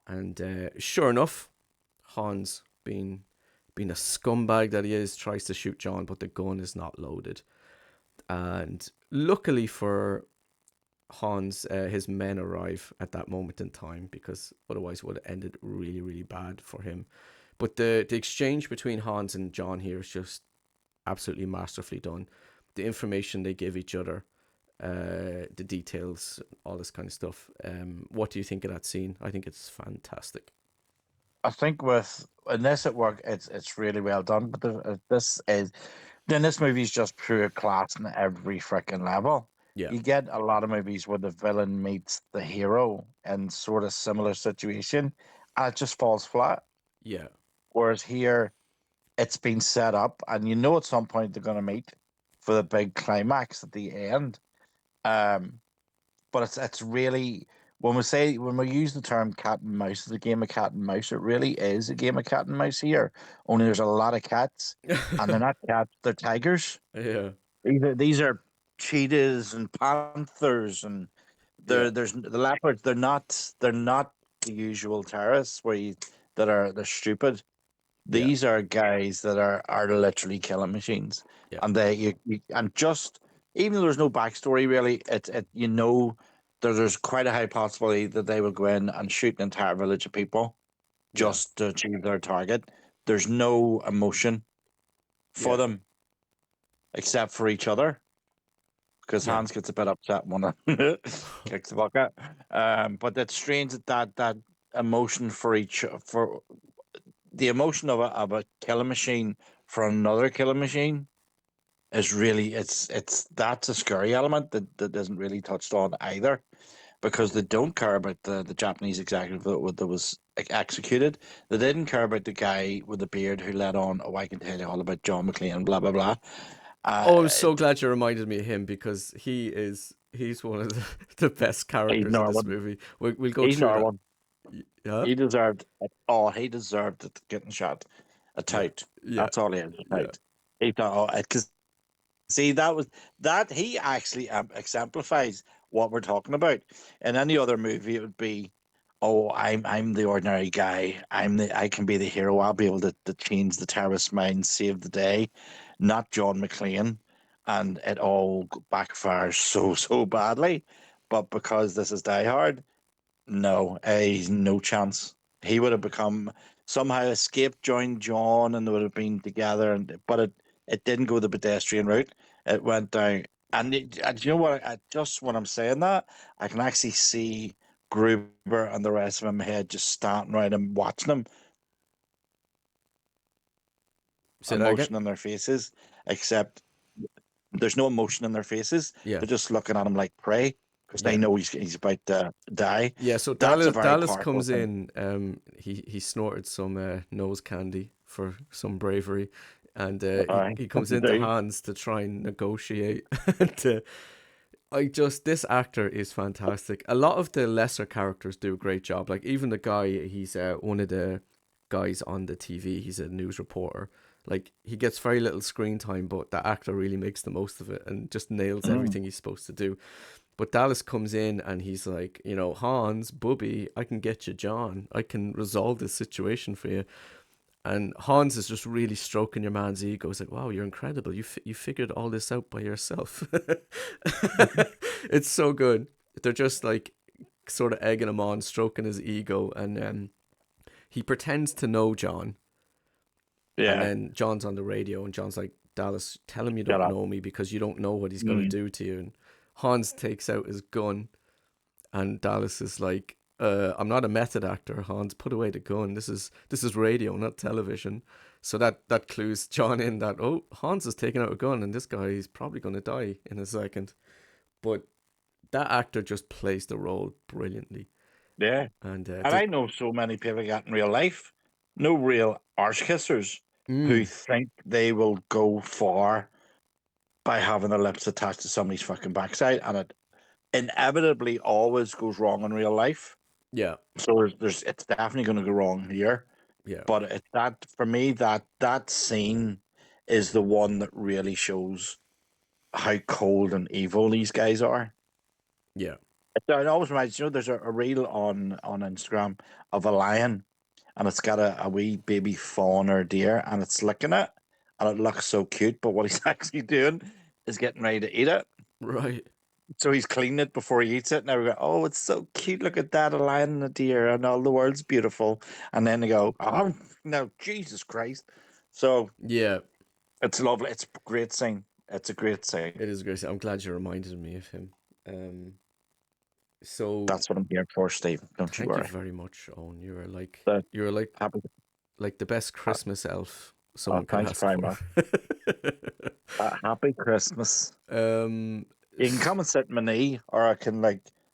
A: And sure enough, Hans, being a scumbag that he is, tries to shoot John, but the gun is not loaded. And luckily for Hans, his men arrive at that moment in time, because otherwise it would have ended really bad for him. But the exchange between Hans and John here is just absolutely masterfully done. The information they give each other, the details, all this kind of stuff. What do you think of that scene? I think it's fantastic.
B: I think with in this at work, it's really well done. But this is then this movie's just pure class in every freaking level.
A: Yeah,
B: You get a lot of movies where the villain meets the hero in sort of similar situation, and it just falls flat.
A: yeah,
B: Whereas here, it's been set up, and you know at some point they're going to meet for the big climax at the end. Um, but it's really when we use the term cat and mouse as a game of cat and mouse, it really is a game of cat and mouse here. Only there's a lot of cats, and they're not cats; they're tigers.
A: yeah,
B: These are cheetahs and panthers, and
A: yeah,
B: there's the leopards. They're not the usual terrorists they're stupid.
A: yeah,
B: These are guys that are literally killing machines,
A: yeah,
B: and and just even though there's no backstory really, there's quite a high possibility that they will go in and shoot an entire village of people
A: yeah,
B: just to achieve their target. There's no emotion for
A: yeah,
B: them except for each other because
A: yeah,
B: Hans gets a bit upset when one kicks the bucket. But it's strange that emotion for the emotion of a killing machine for another killing machine is really it's that's a scary element that isn't really touched on either because they don't care about the Japanese executive that was executed. They didn't care about the guy with the beard who let on, oh, I can tell you all about John McClane, blah blah blah.
A: Oh, I'm so
B: Uh,
A: glad you reminded me of him, because he's one of the best
B: he's
A: characters in this
B: Norwin.
A: movie. We'll go
B: He's
A: through that.
B: Norwin.
A: Yeah,
B: He deserved it. Oh, he deserved it getting shot. A
A: yeah,
B: tout.
A: yeah,
B: That's all he is. A
A: yeah,
B: tout. He thought, oh, because see, that he actually exemplifies what we're talking about. In any other movie, it would be, oh, I'm the ordinary guy. I can be the hero. I'll be able to change the terrorist mind, save the day. Not John McClane, and it all backfires so badly. But because this is Die Hard, no, he's no chance. He would have become somehow escaped, joined John, and they would have been together. But it didn't go the pedestrian route. It went down. And you know what? Just when I'm saying that, I can actually see Gruber and the rest of them head just standing around and watching him,
A: say that again.
B: emotion on their faces, except there's no emotion in their faces.
A: Yeah,
B: They're just looking at him like prey because they
A: yeah,
B: know he's about to die.
A: yeah. So
B: That's a very
A: Dallas
B: powerful
A: comes
B: thing.
A: in. He snorted some nose candy for some bravery, and
B: Aye,
A: he comes
B: you
A: into
B: do.
A: Hans to try and negotiate. and, This actor is fantastic. A lot of the lesser characters do a great job. Like even the guy, he's one of the guys on the TV. He's a news reporter. Like he gets very little screen time, but the actor really makes the most of it and just nails
B: Mm.
A: everything he's supposed to do. But Dallas comes in and he's like, Hans, Bubby, I can get you John. I can resolve this situation for you. And Hans is just really stroking your man's ego. He's like, "Wow, you're incredible. You figured all this out by yourself." It's so good. They're just like sort of egging him on, stroking his ego, and he pretends to know John. And
B: Yeah,
A: then John's on the radio, and John's like, "Dallas, tell him you
B: get
A: don't
B: up.
A: know me because you don't know what he's gonna
B: Mm.
A: do to you." And Hans takes out his gun, and Dallas is like, I'm not a method actor, Hans. Put away the gun. This is radio, not television." So that clues John in that, oh, Hans is taking out a gun, and this guy is probably going to die in a second. But that actor just plays the role brilliantly,
B: Yeah.
A: and
B: And I know so many people like that in real life, no real arse kissers, who
A: mm,
B: think they will go far by having their lips attached to somebody's fucking backside, and it inevitably always goes wrong in real life.
A: yeah,
B: So there's it's definitely going to go wrong here.
A: yeah,
B: But it's that for me that scene is the one that really shows how cold and evil these guys are.
A: yeah,
B: It always reminds there's a reel on Instagram of a lion, and it's got a wee baby fawn or deer, and it's licking it, and it looks so cute. But what he's actually doing is getting ready to eat it.
A: right,
B: So he's cleaning it before he eats it. And everyone go, "Oh, it's so cute! Look at that, a lion and a deer, and all the world's beautiful." And then they go, "Oh no, Jesus Christ!" So
A: yeah.
B: it's lovely. It's a great scene. It's a great scene.
A: It is great. I'm glad you reminded me of him. Um, so
B: That's what I'm here for, Steve. Don't you
A: thank you
B: worry.
A: very much, Owen.
B: But
A: You're
B: happy.
A: like the best Christmas elf
B: Oh,
A: someone could
B: thanks
A: ask
B: very
A: for.
B: much. Happy Christmas.
A: um,
B: You can come and sit in my knee, or I can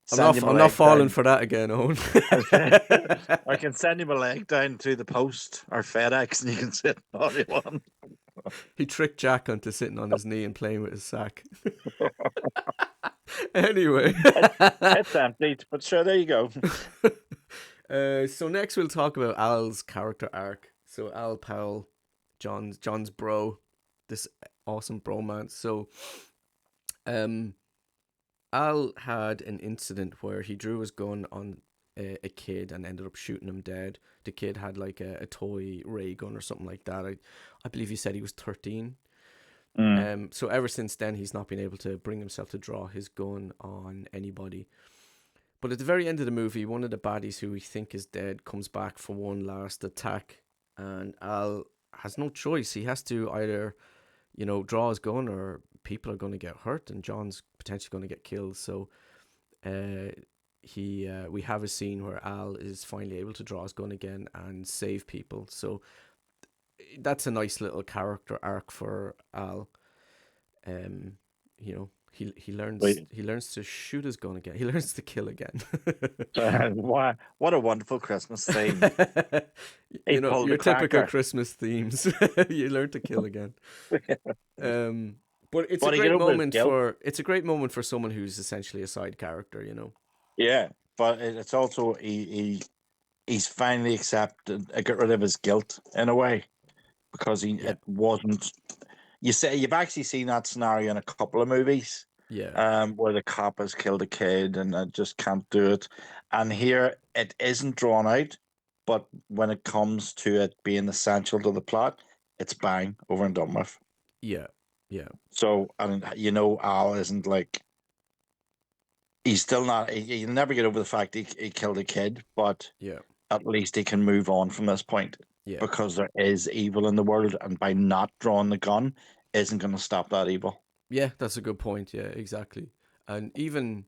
B: send you my
A: I'm not
B: leg
A: falling
B: down.
A: for that again, Owen.
B: I can send you my leg down to the post or FedEx, and you can sit all you want.
A: He tricked Jack into sitting on his knee and playing with his sack. Anyway,
B: It, it's empty, but sure, there you go.
A: so next we'll talk about Al's character arc. So Al Powell, John's bro, this awesome bromance. So, um, Al had an incident where he drew his gun on a kid and ended up shooting him dead. The kid had like a toy ray gun or something like that. I believe he said he was 13.
B: Mm.
A: So ever since then, he's not been able to bring himself to draw his gun on anybody. But at the very end of the movie, one of the baddies who we think is dead comes back for one last attack, and Al has no choice. He has to either, draw his gun or people are going to get hurt, and John's potentially going to get killed. So, uh, we have a scene where Al is finally able to draw his gun again and save people. So that's a nice little character arc for Al. Um,
B: Wait,
A: he learns to shoot his gun again. He learns to kill again.
B: what a wonderful Christmas theme. He pulled
A: Your
B: the
A: typical
B: cracker.
A: Christmas themes. You learn to kill again. Um, but
B: But he get over his guilt.
A: it's a great moment for someone who's essentially a side character.
B: Yeah, but it's also he's finally accepted, got rid of his guilt in a way, because
A: Yeah,
B: it wasn't. You've actually seen that scenario in a couple of movies,
A: yeah,
B: where the cop has killed a kid and just can't do it, and here it isn't drawn out, but when it comes to it being essential to the plot, it's bang over and done with.
A: yeah, yeah,
B: So, and Al isn't like he's still not. He'll never get over the fact he killed a kid, but
A: yeah,
B: at least he can move on from this point,
A: yeah.
B: because there is evil in the world, and by not drawing the gun isn't going to stop that evil.
A: Yeah, that's a good point. Yeah, exactly. And even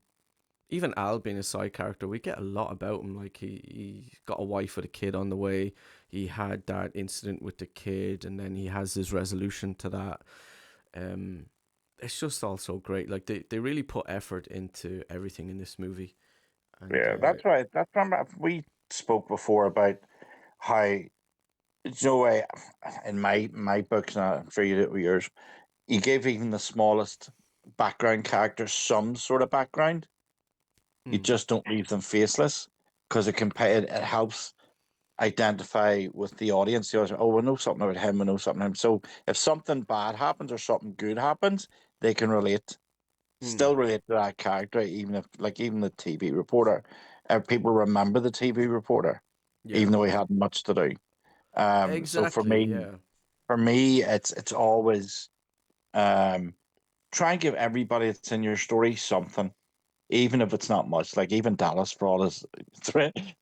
A: Al being a side character, we get a lot about him. Like he got a wife with a kid on the way. He had that incident with the kid, and then he has his resolution to that. Um, it's just all so great. Like they really put effort into everything in this movie. And
B: Yeah, that's right. That's remember we spoke before about how in my books, and I'm sure you did with yours, you gave even the smallest background characters some sort of background. You
A: Mm.
B: just don't leave them faceless because it helps identify with the audience. The audience, oh, we know something about him, we know something about him. So if something bad happens or something good happens, they can relate,
A: Mm.
B: still relate to that character, even if, like, even the TV reporter, people remember the TV reporter,
A: Yeah.
B: even though he had much to do. So
A: Exactly. Yeah.
B: for me, it's always um, try and give everybody that's in your story something, even if it's not much. Like even Dallas, for all his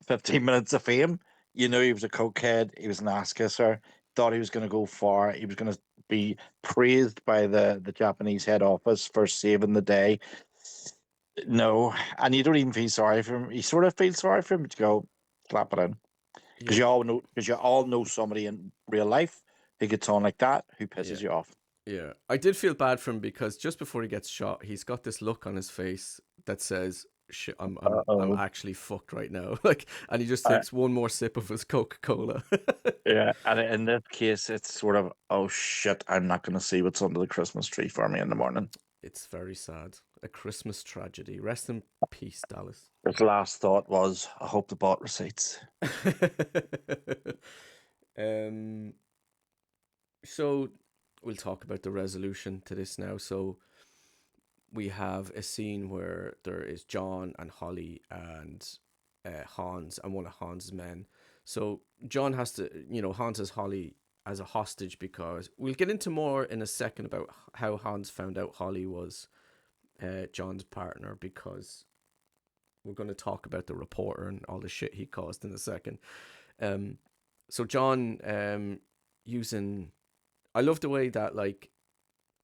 B: 15 minutes of fame, he was a cokehead, he was an ass kisser, thought he was going to go far, he was going to be praised by the Japanese head office for saving the day. No, and you don't even feel sorry for him. You sort of feel sorry for him, but you go, slap it in.
A: Yeah.
B: Because you all know somebody in real life who gets on like that, who
A: Yeah.
B: pisses you off.
A: Yeah. I did feel bad for him because just before he gets shot, he's got this look on his face that says, "Shit, I'm
B: Uh-oh.
A: actually fucked right now." Like, and he just takes one more sip of his Coca Cola.
B: Yeah, and in this case, it's sort of, oh shit, I'm not going to see what's under the Christmas tree for me in the morning.
A: It's very sad. A Christmas tragedy. Rest in peace, Dallas.
B: His last thought was, I hope the bought receipts.
A: um. So we'll talk about the resolution to this now. So we have a scene where there is John and Holly and Hans and one of Hans's men. So John has to, Hans has Holly as a hostage because we'll get into more in a second about how Hans found out Holly was John's partner because we're going to talk about the reporter and all the shit he caused in a second. Um, so John using, I love the way that like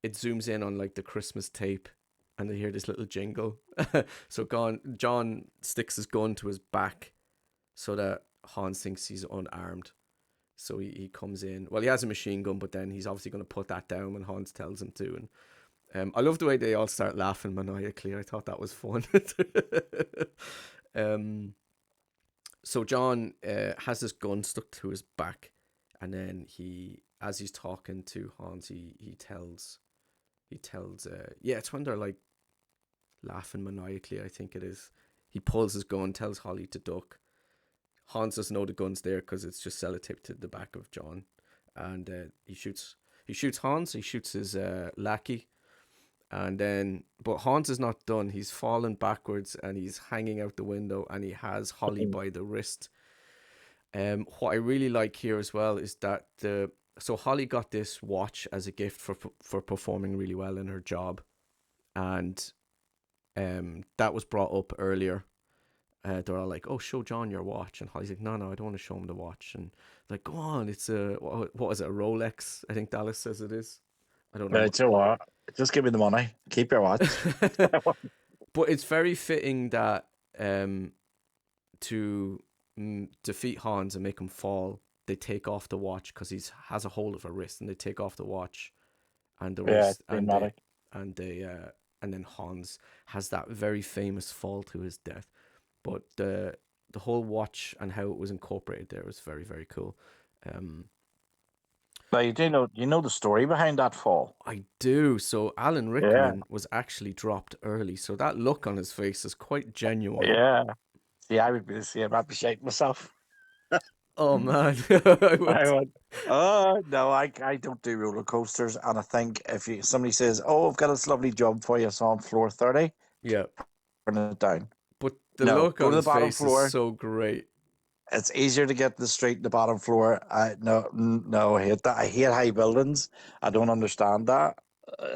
A: it zooms in on like the Christmas tape and they hear this little jingle. So John sticks his gun to his back so that Hans thinks he's unarmed. So he comes in. Well, he has a machine gun, but then he's obviously going to put that down when Hans tells him to. And I love the way they all start laughing maniacally. I thought that was fun. um, so John has this gun stuck to his back, and then as he's talking to Hans, he tells yeah, it's when they're like laughing maniacally, I think it is. He pulls his gun, tells Holly to duck. Hans doesn't know the gun's there because it's just sellotaped to the back of John, and he shoots Hans. He shoots his lackey, and then but Hans is not done. He's fallen backwards and he's hanging out the window, and he has Holly by the wrist. What I really like here as well is that so Holly got this watch as a gift for performing really well in her job, and that was brought up earlier. They're all like, "Oh, show John your watch," and Holly's like, "No, no, I don't want to show him the watch." And like, "Go on, it's what is it, a Rolex?" I think Dallas says it is. I don't know,
B: Right, you know what? Just give me the money. Keep your watch.
A: but it's very fitting that to defeat Hans and make him fall, they take off the watch because he has a hold of her wrist, and they take off the watch and the
B: Yeah, it's
A: wrist,
B: thematic.
A: and then Hans has that very famous fall to his death. But the whole watch and how it was incorporated there was very very cool. Um,
B: Now you know the story behind that fall.
A: I do. So Alan
B: Yeah,
A: Rickman was actually dropped early, so that look on his face is quite genuine.
B: yeah. See, I would be the same. I'd be shaking myself.
A: Oh man, I
B: I
A: would.
B: would. Oh no, I don't do roller coasters, and I think if somebody says, "Oh, I've got this lovely job for you," so on floor 30,
A: Yeah,
B: turn it down.
A: but the
B: No,
A: look
B: go
A: on
B: to the
A: his
B: bottom
A: face is
B: floor.
A: so great.
B: It's easier to get to the street the bottom floor. No, I hate that. I hate high buildings. I don't understand that.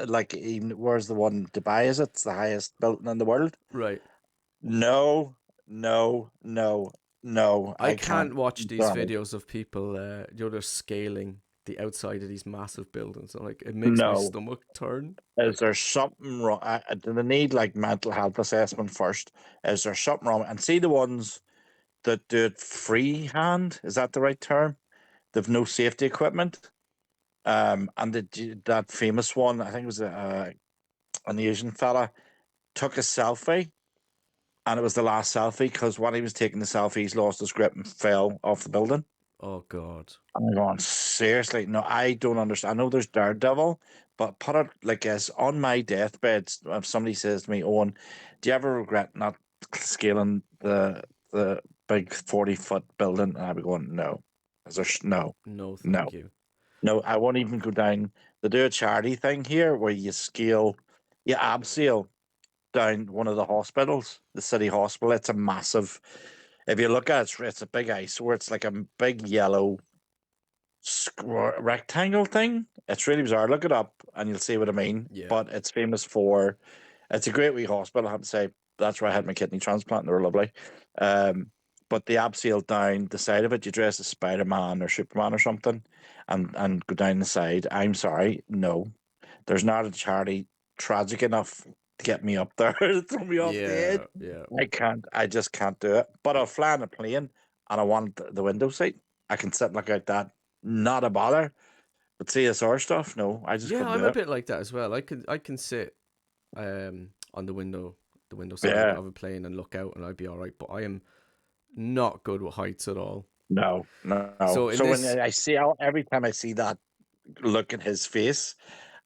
B: Like, even where's the one Dubai? Is it? It's the highest building in the world.
A: Right.
B: No, no, no, no.
A: I
B: I can't.
A: can't watch
B: I'm
A: these
B: sorry.
A: videos of people, they're scaling the outside of these massive buildings. I'm like, it makes my
B: No.
A: stomach turn.
B: Is
A: Like,
B: there something wrong? Do they need like mental health assessment first? Is there something wrong? And see the ones that do it freehand. Is that the right term? They've no safety equipment. And that famous one, I think it was an Asian fella, took a selfie, and it was the last selfie because when he was taking the selfie, he's lost his grip and fell off the building.
A: Oh God.
B: I'm going, seriously? No, I don't understand. I know there's Daredevil, but put it like this, on my deathbed, if somebody says to me, Owen, do you ever regret not scaling the big 40-foot building? And I'd be going, no. Is there, no,
A: No,
B: no,
A: thank you.
B: no. I won't even go down. They do a charity thing here where you abseil down one of the hospitals, the city hospital. It's a massive, if you look at it, it's a big eyesore. It's like a big yellow rectangle thing. It's really bizarre. Look it up and you'll see what I mean.
A: Yeah.
B: But it's famous for, it's a great wee hospital, I have to say. That's where I had my kidney transplant. They were lovely. Um, but the abseil down the side of it, you dress as Spider Man or Superman or something, and go down the side. I'm sorry, no, there's not a charity tragic enough to get me up there to throw me off the edge.
A: Yeah. Yeah.
B: I can't. I just can't do it. But I'll fly on a plane, and I want the window seat. I can sit and look out that. Not a bother. But CSR stuff, no, I just
A: Yeah,
B: couldn't
A: I'm
B: do
A: a
B: it.
A: bit like that as well. I can sit on the window side
B: Yeah,
A: of a plane and look out and I'd be all right, but I am not good with heights at all.
B: no, no, no.
A: So in
B: So when
A: this
B: I see every time I see that look in his face,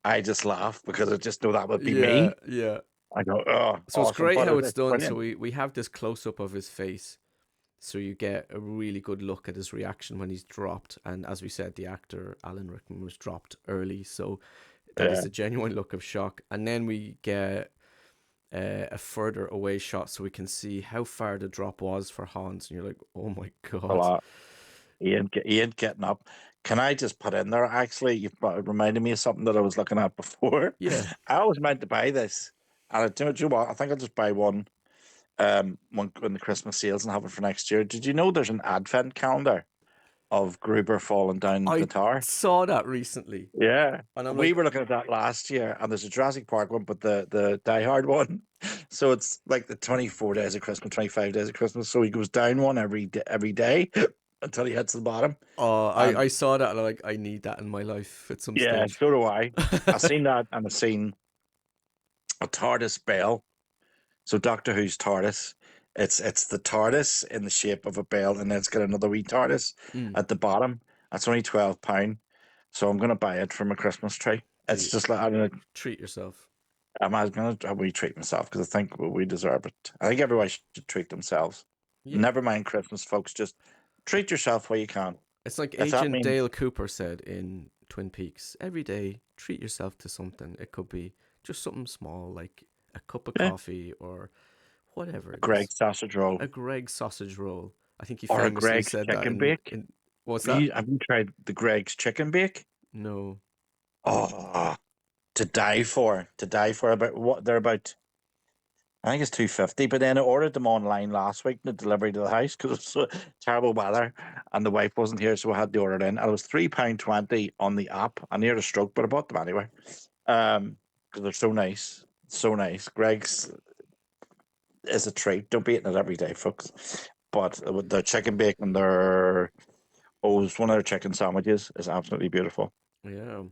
B: I just laugh because I just know that would be
A: yeah,
B: me.
A: yeah.
B: I go, oh,
A: So it's
B: awesome,
A: great
B: but
A: how it's
B: it's
A: done. So
B: brilliant.
A: we have this close up of his face. So you get a really good look at his reaction when he's dropped. And as we said, the actor Alan Rickman was dropped early. So that
B: Yeah,
A: is a genuine look of shock. And then we get a further away shot so we can see how far the drop was for Hans. And you're like, oh my
B: a
A: God.
B: lot. He ain't getting up. Can I just put in there? Actually, you've reminded me of something that I was looking at before.
A: Yeah.
B: I always meant to buy this, and do you know what? I think I'll just buy one when the Christmas sales and have it for next year. Did you know there's an advent calendar of Gruber falling down the
A: I
B: tower?
A: saw that recently.
B: Yeah.
A: And I'm
B: We
A: like,
B: were looking at that last year, and there's a Jurassic Park one, but the Die Hard one. So it's like the 24 days of Christmas, 25 days of Christmas. So he goes down one every day until he hits the bottom.
A: oh,
B: And
A: I saw that and I'm like, I need that in my life at some
B: yeah,
A: stage.
B: so do I. I've seen that, and I've seen a TARDIS bell. So Doctor Who's TARDIS, it's the TARDIS in the shape of a bell, and then it's got another wee TARDIS
A: Mm,
B: at the bottom. That's only £12, so I'm gonna buy it for my Christmas tree.
A: there
B: It's
A: you
B: just like I'm gonna,
A: treat yourself.
B: gonna we treat myself because I think we deserve it. I think everyone should treat themselves.
A: Yeah.
B: Never mind Christmas, folks. Just treat yourself where you can.
A: It's like
B: If that
A: Agent
B: means
A: Dale Cooper said in Twin Peaks every day, treat yourself to something. It could be just something small like a cup of
B: yeah,
A: coffee or whatever
B: a
A: it
B: Greg
A: is.
B: sausage roll
A: A Greg's sausage roll. I think he
B: or a
A: famously
B: Greg's
A: said that
B: chicken bake.
A: in what's that?
B: Have you tried the Greg's chicken bake?
A: No.
B: Oh, to die for. To die for. About what they're about. I think it's 250. But then I ordered them online last week, the delivery to the house because it's so terrible weather, and the wife wasn't here, so I had to order it in. And it was £3.20 on the app. I near a stroke, but I bought them anyway. Because they're so nice, so nice. Greg's is a treat. Don't be eating it every day, folks. But with the chicken bacon, it's one of their chicken sandwiches is absolutely beautiful.
A: Yeah.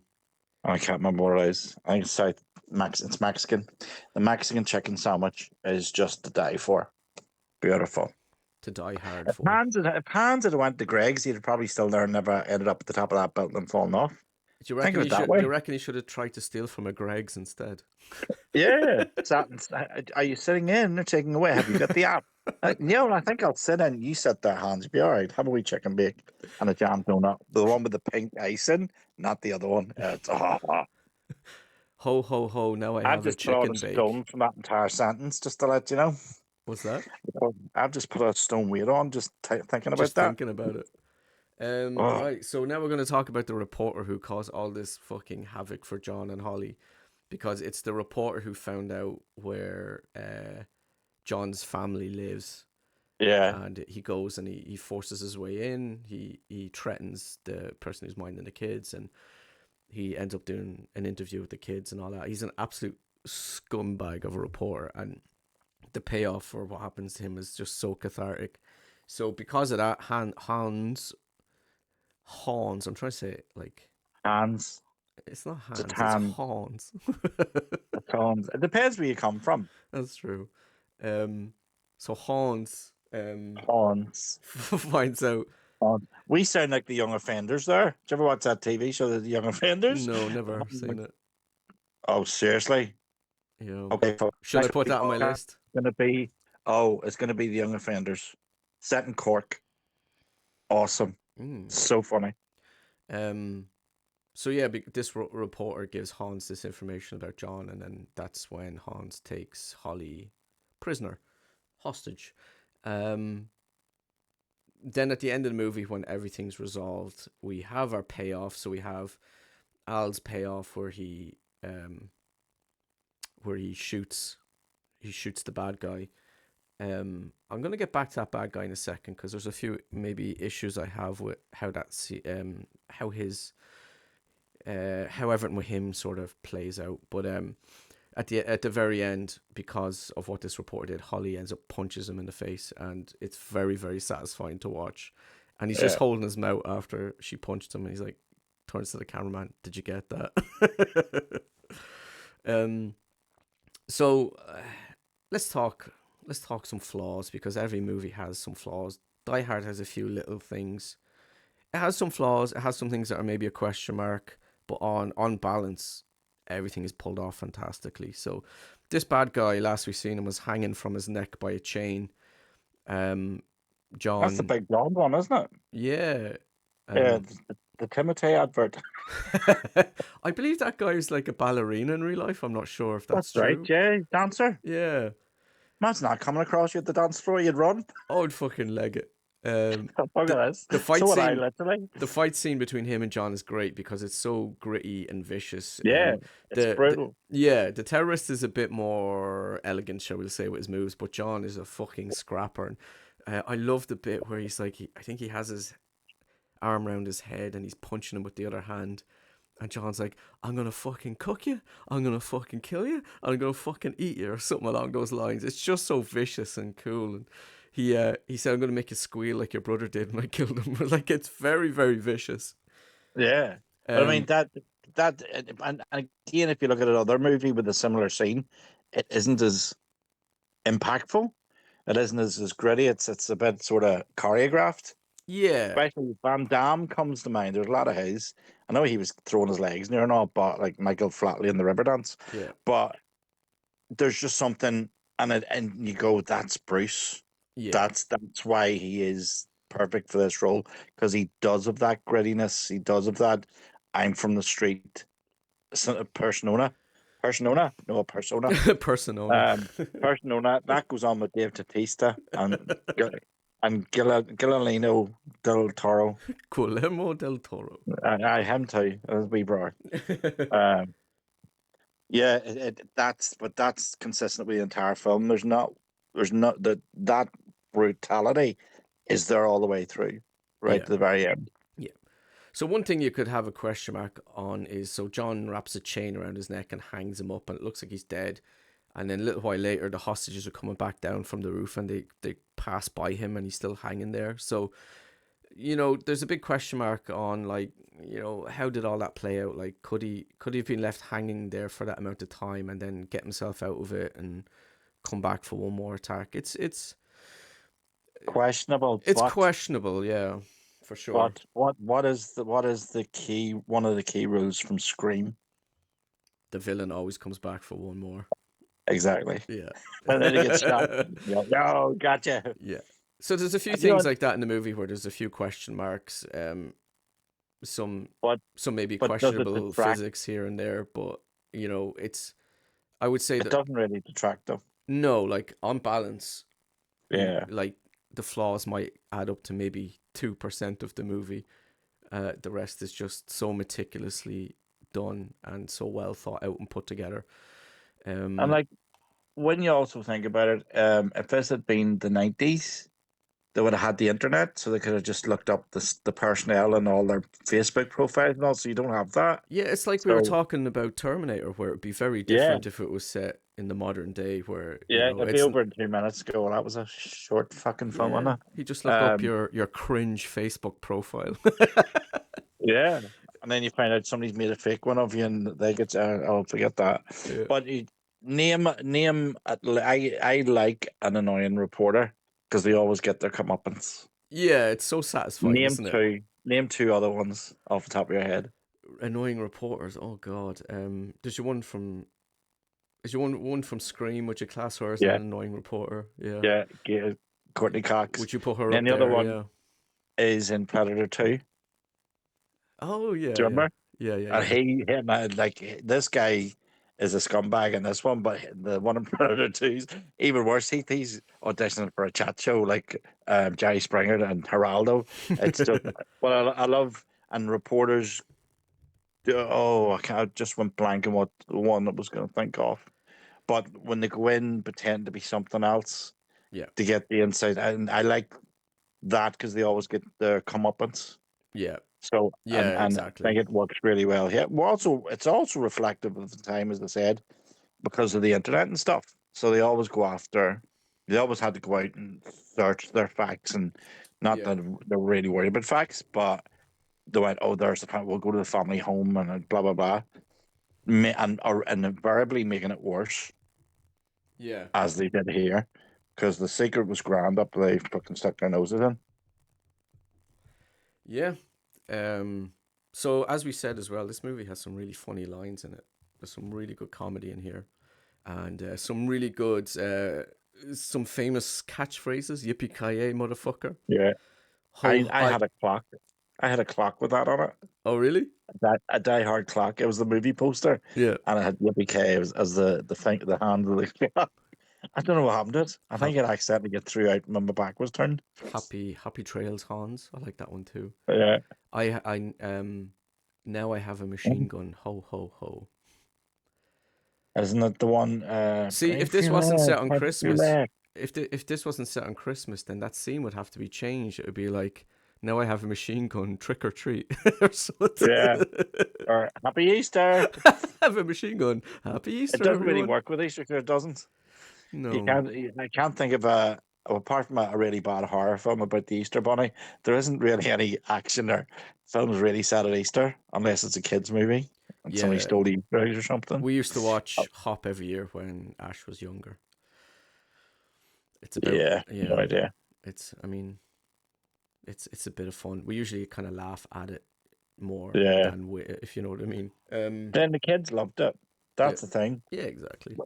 B: I can't remember what it is. I think it's Mexican. The Mexican chicken sandwich is just to die for. Beautiful.
A: To die hard for.
B: If Hans had went to Greg's, he'd probably still there and never ended up at the top of that building and fallen off. Think of it that
A: Do you
B: way.
A: reckon he should have tried to steal from a Greg's instead?
B: Yeah. Are you sitting in or taking away? Have you got the app? Yeah, well, I think I'll sit in. You sit there, Hans. Be all right. Have a wee chicken bake and a jam donut. The one with the pink icing, not the other one.
A: Ho ho ho, now I
B: I've
A: have a
B: just put out a
A: chicken
B: stone
A: bake.
B: from that entire sentence, just to let you know.
A: What's that?
B: I've just put a stone weight on, just thinking about
A: Just
B: that.
A: thinking about it.
B: Oh,
A: Right, so now we're going to talk about the reporter who caused all this fucking havoc for John and Holly, because it's the reporter who found out where John's family lives,
B: yeah.
A: and he goes and he forces his way in. He threatens the person who's minding the kids, and he ends up doing an interview with the kids and all that. He's an absolute scumbag of a reporter, and the payoff for what happens to him is just so cathartic. So because of that, Hans. I'm trying to say it like
B: Hands.
A: it's not
B: Just
A: Hans, it's
B: hand.
A: Hans.
B: Hands. It depends where you come from.
A: That's true. So Hans
B: Hands.
A: finds out.
B: We sound like the Young Offenders there. Did you ever watch that TV show, The Young Offenders?
A: No, never seen it.
B: Oh, seriously?
A: Yeah.
B: Okay, folks.
A: Should I
B: Next
A: put
B: week
A: that on my
B: podcast
A: list?
B: is going to be, it's going to be The Young Offenders. Set in Cork. Awesome.
A: Mm.
B: So funny.
A: So yeah, this reporter gives Hans this information about John, and then that's when Hans takes Holly prisoner, hostage. Then at the end of the movie, when everything's resolved, we have our payoff. So we have Al's payoff where he shoots the bad guy. I'm gonna get back to that bad guy in a second because there's a few maybe issues I have with how how his how everything with him sort of plays out. But at the very end, because of what this reporter did, Holly ends up punches him in the face, and it's very, very satisfying to watch. And he's just holding his mouth after she punched him, and he's like, turns to the cameraman, "Did you get that?" So let's talk some flaws, because every movie has some flaws. Die Hard has a few little things. It has some flaws. It has some things that are maybe a question mark, but on balance, everything is pulled off fantastically. So this bad guy, last we seen him, was hanging from his neck by a chain. John,
B: That's the big blonde one, isn't it?
A: yeah.
B: Yeah, the Timotei advert.
A: I believe that guy is like a ballerina in real life. I'm not sure if that's
B: right,
A: true.
B: yeah, dancer.
A: Yeah.
B: Imagine not coming across you at the dance floor, you'd run.
A: I would fucking leg it.
B: Look at this.
A: The fight
B: So would I,
A: scene,
B: literally.
A: the fight scene between him and John is great because it's so gritty and vicious.
B: Yeah, it's brutal.
A: The terrorist is a bit more elegant, shall we say, with his moves, but John is a fucking scrapper. And I love the bit where he's like, I think he has his arm around his head and he's punching him with the other hand. And John's like, "I'm gonna fucking cook you, I'm gonna fucking kill you, and I'm gonna fucking eat you," or something along those lines. It's just so vicious and cool. And he said, "I'm gonna make you squeal like your brother did when I killed him." Like, it's very, very vicious.
B: Yeah, but I mean that and again, if you look at another movie with a similar scene, it isn't as impactful. It isn't as gritty. It's a bit sort of choreographed.
A: Yeah,
B: Especially Van Damme comes to mind. There's a lot of his. I know he was throwing his legs near and all, but like Michael Flatley in the Riverdance.
A: yeah,
B: But there's just something, and you go, that's Bruce.
A: yeah,
B: That's why he is perfect for this role, because he does have that grittiness. He does have that. I'm from the street. Persona, no persona.
A: persona.
B: Persona that goes on with Dave Bautista and Guillermo del Toro.
A: Guillermo del Toro.
B: I him too, as we brought. Yeah, that's consistent with the entire film. There's not that brutality is there all the way through, right
A: Yeah,
B: to the very end.
A: yeah. So one thing you could have a question mark on is, so John wraps a chain around his neck and hangs him up, and it looks like he's dead. And then a little while later, the hostages are coming back down from the roof, and they pass by him, and he's still hanging there. So, there's a big question mark on, like, how did all that play out? Like, could he have been left hanging there for that amount of time and then get himself out of it and come back for one more attack? It's
B: Questionable.
A: questionable, yeah, for sure.
B: What is the key? One of the key rules from Scream.
A: The villain always comes back for one more.
B: Exactly.
A: Yeah.
B: And then he gets shot. No, gotcha.
A: Yeah. So there's a few things like that in the movie where there's a few question marks, some maybe questionable physics here and there, but it's, I would say
B: it doesn't really detract though.
A: No, like, on balance,
B: yeah,
A: like, the flaws might add up to maybe 2% of the movie. The rest is just so meticulously done and so well thought out and put together.
B: And like, when you also think about it, if this had been the 90s, they would have had the internet, so they could have just looked up the personnel and all their Facebook profiles and all, so you don't have that.
A: Yeah, it's like we were talking about Terminator, where it'd be very different if it was set in the modern day, where
B: it'd be over in 2 minutes ago. That was a short fucking film, wasn't it?
A: You just look up your cringe Facebook profile.
B: Yeah, and then you find out somebody's made a fake one of you, and they get I'll forget that.
A: Yeah.
B: But name I like an annoying reporter, because they always get their comeuppance.
A: Yeah, it's so satisfying, isn't it?
B: Name two other ones off the top of your head.
A: Annoying reporters. Oh God. There's your one from. Is your one from Scream? Would you class her as an
B: Yeah,
A: annoying reporter? Yeah.
B: Courtney Cox.
A: Would you put her
B: And then
A: up
B: the other
A: there?
B: one
A: Yeah.
B: is in Predator 2. Do
A: Oh yeah,
B: you
A: yeah,
B: remember?
A: yeah, yeah,
B: And
A: yeah.
B: him, this guy is a scumbag in this one, but the one in Predator 2 is even worse. He's auditioning for a chat show like Jerry Springer and Geraldo. It's just, well, I love, and reporters, oh, I just went blank on what the one that was going to think of. But when they go in, pretend to be something else
A: Yeah,
B: to get the insight, and I like that because they always get their comeuppance.
A: yeah,
B: So,
A: yeah.
B: and I
A: Exactly.
B: think it works really well here. It's also reflective of the time, as I said, because of the internet and stuff. So they always had to go out and search their facts, and not
A: Yeah,
B: that they're really worried about facts, but they went, oh, there's the fact, we'll go to the family home and blah blah blah, and invariably making it worse
A: yeah,
B: as they did here, because the secret was grand up they fucking stuck their noses in.
A: yeah. Um. So as we said as well, this movie has some really funny lines in it. There's some really good comedy in here, and some really good, some famous catchphrases. Yippee ki yay, motherfucker!
B: Yeah,
A: Ho!
B: I
A: I.
B: had a clock. I had a clock with that on it.
A: Oh really?
B: A Die Hard clock. It was the movie poster,
A: Yeah.
B: and it had Yippee K as the thing, the hand of the clock. I don't know what happened to it. I think
A: Hap-
B: it accidentally get threw out when my back was turned.
A: happy trails, Hans. I like that one too.
B: Yeah,
A: I now I have a machine gun. Ho ho ho.
B: isn't it the one?
A: See, if
B: Brace
A: this
B: your
A: wasn't
B: leg,
A: set on
B: brace your
A: Christmas,
B: leg.
A: if this wasn't set on Christmas, then that scene would have to be changed. It would be like, now I have a machine gun, trick or treat, or something.
B: Yeah, or Happy Easter.
A: I have a machine gun. Happy
B: It
A: Easter,
B: doesn't really
A: everyone.
B: work with Easter because it doesn't.
A: No.
B: I can't think of a apart from a really bad horror film about the Easter Bunny. There isn't really any action or films really set at Easter unless it's a kids movie and somebody
A: Yeah,
B: stole the Easter eggs or something.
A: we used to
B: Oh,
A: watch Hop every year when Ash was younger. It's about,
B: yeah, no
A: yeah.
B: idea.
A: It's, I mean, it's a bit of fun. We usually kind of laugh at it more
B: Yeah.
A: than we, if you know what I mean.
B: Then the kids loved it.
A: Yeah,
B: That's the thing.
A: yeah, exactly.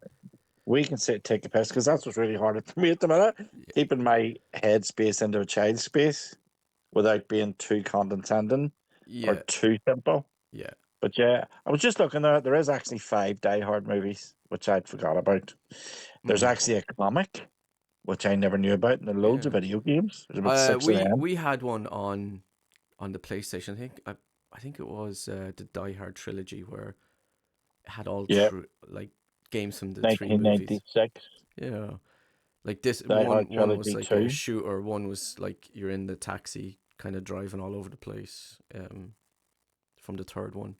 B: We can sit take a piss because that's what's really hard for me at the minute. Keeping my head space into a child's space without being too condescending or
A: Yeah,
B: too simple.
A: yeah.
B: But yeah, I was just looking there. There is actually 5 Die Hard movies, which I'd forgot about. There's
A: Mm,
B: actually a comic, which I never knew about, and there are loads of
A: yeah.
B: video games. There's about 6 of them.
A: We had one on the PlayStation. I think it was the Die Hard trilogy where it had all
B: Yeah,
A: through like games from the three movies.
B: 1996,
A: Yeah. Like this
B: Die Hard
A: one was
B: Trilogy
A: like a
B: 2.
A: shooter, one was like you're in the taxi kind of driving all over the place. From the third one.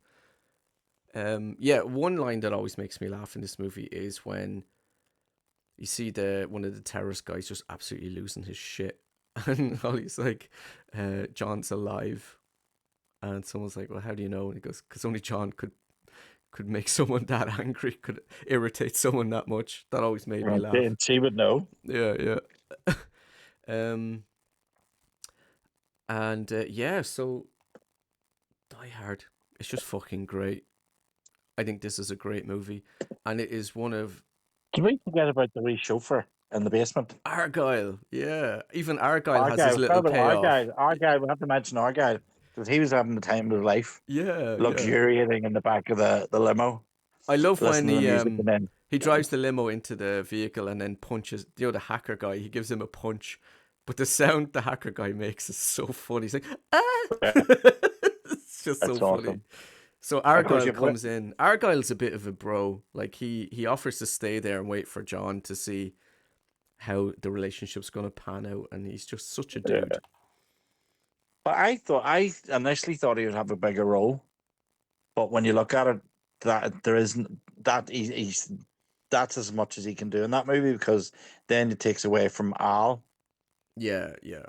A: Yeah, one line that always makes me laugh in this movie is when you see the one of the terrorist guys just absolutely losing his shit, and all he's like, "John's alive," and someone's like, "Well, how do you know?" And he goes, "Because only John could make someone that angry, could irritate someone that much." That always made me laugh.
B: And she would know.
A: Yeah, yeah. um, and yeah, so Die Hard, it's just fucking great. I think this is a great movie, and it is one of
B: Did we forget about the wee chauffeur in the basement?
A: Argyle. Yeah, even Argyle has his
B: Argyle,
A: little
B: fellow
A: payoff.
B: Argyle, we have to mention Argyle because he was having the time of his life,
A: Yeah, yeah.
B: luxuriating in the back of the limo,
A: I love when
B: listening to the music, and then
A: he drives the limo into the vehicle and then punches. You know, the hacker guy. He gives him a punch, but the sound the hacker guy makes is so funny. He's like, ah! It's just so
B: that's
A: funny.
B: awesome.
A: So
B: Of course,
A: Argyle
B: you've lit.
A: comes in. Argyle's a bit of a bro. Like he offers to stay there and wait for John to see how the relationship's gonna pan out, and he's just such a dude.
B: But I initially thought he would have a bigger role, but when you look at it, that there isn't that he's that's as much as he can do in that movie because then it takes away from Al.
A: Yeah, yeah,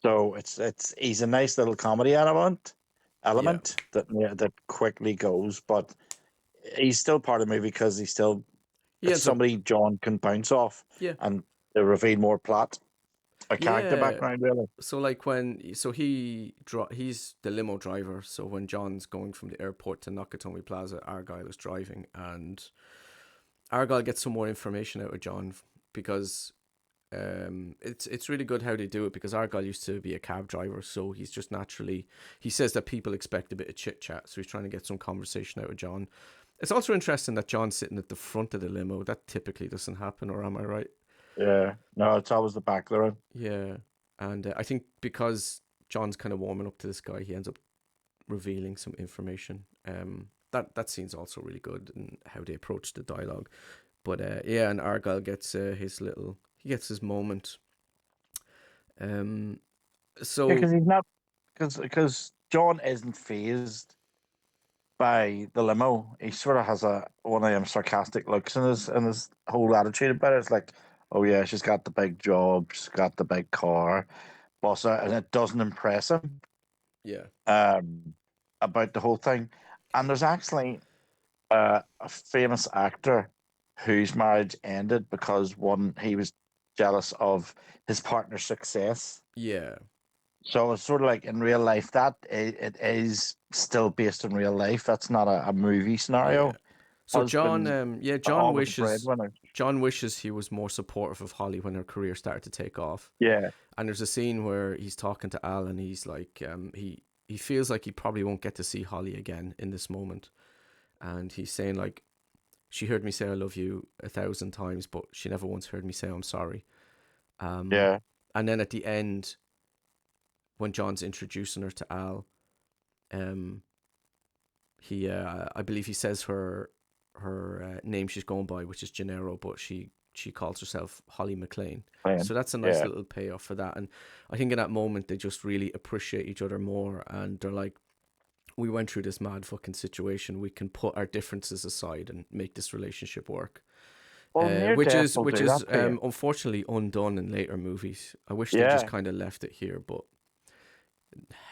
B: So it's he's a nice little comedy
A: yeah,
B: that that quickly goes, but he's still part of the movie because he's still
A: he
B: it's
A: ends up.
B: somebody John can bounce off
A: Yeah,
B: and they reveal more plot. A character
A: Yeah.
B: background, really.
A: So he's the limo driver. So when John's going from the airport to Nakatomi Plaza, Argyle is driving, and Argyle gets some more information out of John because it's really good how they do it, because Argyle used to be a cab driver, so he's just naturally, he says that people expect a bit of chit chat, so he's trying to get some conversation out of John. It's also interesting that John's sitting at the front of the limo. That typically doesn't happen, or am I right?
B: Yeah. No, it's always the back there.
A: Yeah, and I think because John's kind of warming up to this guy, he ends up revealing some information. That scene's also really good and how they approach the dialogue. But yeah, and Argyle gets he gets his moment. Um,
B: Yeah,
A: so
B: because he's not because John isn't phased by the limo. He sort of has a one of them sarcastic looks in his whole attitude about it. It's like, oh yeah, she's got the big job, she's got the big car, boss, and it doesn't impress him
A: yeah,
B: um, about the whole thing. And there's actually a famous actor whose marriage ended because one he was jealous of his partner's success.
A: yeah,
B: So it's sort of like in real life that it is still based in real life. That's not a movie
A: yeah.
B: scenario.
A: So John,
B: Husbands
A: yeah,
B: are always the breadwinner.
A: John wishes he was more supportive of Holly when her career started to take off.
B: Yeah,
A: And there's a scene where he's talking to Al, and he's like, he feels like he probably won't get to see Holly again in this moment, and he's saying like, she heard me say I love you 1,000 times, but she never once heard me say I'm sorry. Um,
B: yeah,
A: and then at the end, when John's introducing her to Al, um, I believe he says her name she's going by, which is Gennaro, but she calls herself Holly McLean.
B: man,
A: So that's a nice
B: yeah.
A: little payoff for that. And I think in that moment they just really appreciate each other more, and they're like, we went through this mad fucking situation. We can put our differences aside and make this relationship work.
B: Well, near death will
A: Which
B: do
A: is
B: that to you.
A: unfortunately undone in later movies. I wish they just
B: Yeah,
A: kind of left it here, but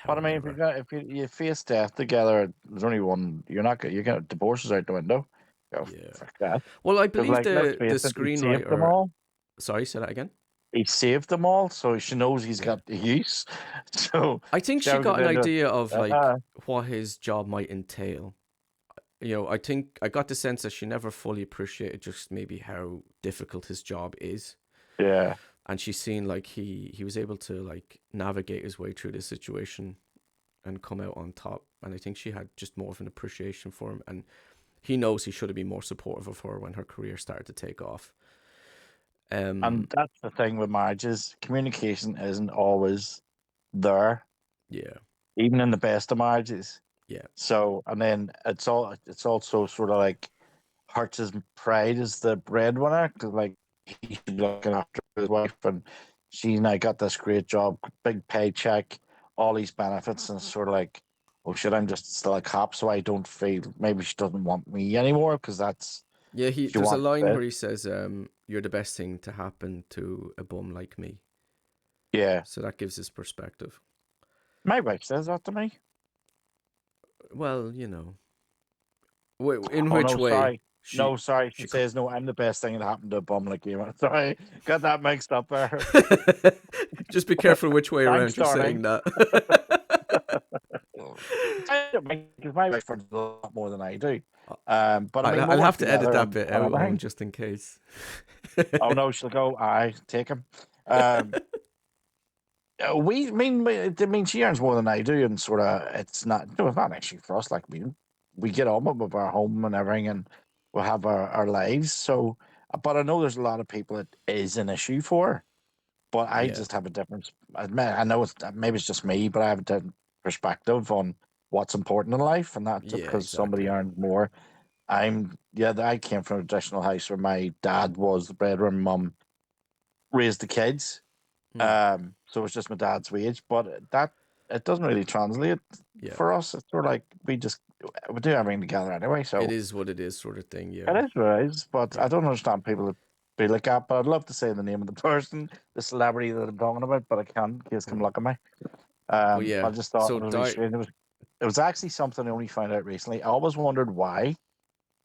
B: but I mean, if you
A: however,
B: got if you face death together, there's only one. You're not going. You got divorces out the window. Go
A: yeah.
B: fuck that.
A: Well, I
B: Because
A: believe
B: like, let's
A: the
B: face it, he saved them
A: screenwriter.
B: all.
A: Sorry, say that again.
B: He saved them all, so she knows he's
A: Yeah.
B: got the use. So
A: I think
B: she
A: she
B: never
A: got
B: got
A: an
B: into
A: idea of like
B: uh,
A: what his job might entail. I think I got the sense that she never fully appreciated just maybe how difficult his job is.
B: yeah.
A: And she's seen like he was able to like navigate his way through this situation and come out on top. And I think she had just more of an appreciation for him, and he knows he should have been more supportive of her when her career started to take off.
B: And
A: Um,
B: that's the thing with marriages. Communication isn't always there,
A: yeah,
B: even in the best of marriages.
A: yeah,
B: So, and then it's also sort of like hurts his pride as the breadwinner because like he should be looking after his wife and she now got this great job, big paycheck, all these benefits, and it's sort of like, oh shit, I'm just still a cop, so I don't feel maybe she doesn't want me anymore because that's
A: yeah.
B: she
A: There's a
B: wants
A: line
B: this.
A: where he says, "You're the best thing to happen to a bum like me."
B: Yeah,
A: So that gives his perspective.
B: my wife says that to me.
A: Well, in
B: Oh
A: which
B: no,
A: way
B: sorry.
A: she
B: No, sorry. She
A: she.
B: says no. I'm the best thing that happened to a bum like you. Sorry, got that mixed up there.
A: Just be careful which way
B: Thanks,
A: around you're
B: darling.
A: saying that.
B: Because my wife does a lot more than I do. But I mean, we
A: I'll
B: work
A: have to edit
B: together
A: that bit
B: on
A: out, Owen,
B: everything.
A: just in case.
B: Oh no, she'll go. I take him. Um, I mean, she earns more than I do, and sort of, it's not. No, it's not actually for us. Like we get on with our home and everything, and we'll have our lives. So, but I know there's a lot of people it is an issue for. But I
A: Yeah,
B: just have a different. I know it's maybe it's just me, but I have a different perspective on what's important in life, and not just
A: yeah,
B: because somebody
A: exactly.
B: earns more. I came from a traditional house where my dad was the breadwinner, mum raised the kids.
A: Hmm.
B: So it's just my dad's wage, but that it doesn't really translate
A: Yeah,
B: for us. It's sort of like we do everything together anyway.
A: it
B: So
A: is what it is, sort of thing.
B: it
A: Yeah,
B: is what it is. But I
A: yeah.
B: don't understand people that be like that. But I'd love to say the name of the person, the celebrity that I'm talking about, but I can't in case come
A: Hmm.
B: look at me.
A: But
B: I
A: yeah,
B: just thought
A: so
B: it was really strange. It was actually something I only found out recently. I always wondered why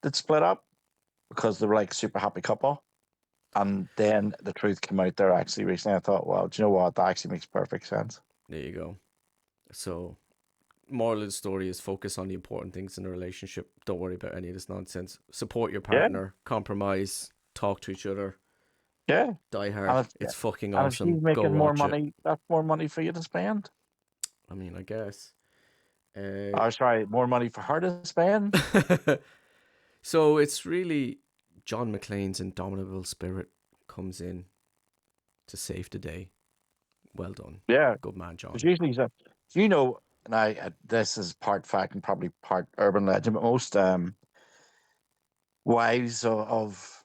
B: they'd split up because they were like super happy couple. And then the truth came out there actually recently. I thought, well, do you know what? That actually makes perfect sense.
A: There you go. So, moral of the story is focus on the important things in a relationship. Don't worry about any of this nonsense. Support your
B: Yeah,
A: partner, compromise, talk to each other.
B: yeah.
A: Die
B: And
A: Hard. It's fucking
B: if she's
A: awesome. Go
B: making more
A: watch it.
B: money, that's more money for you to spend.
A: I mean, I guess. Uh,
B: Oh, sorry, more money for her to spend.
A: so it's really John McClane's indomitable spirit comes in to save the day. Well done.
B: Yeah,
A: Good man,
B: because
A: John.
B: usually, so, you know, and this is part fact and probably part urban legend, but most wives of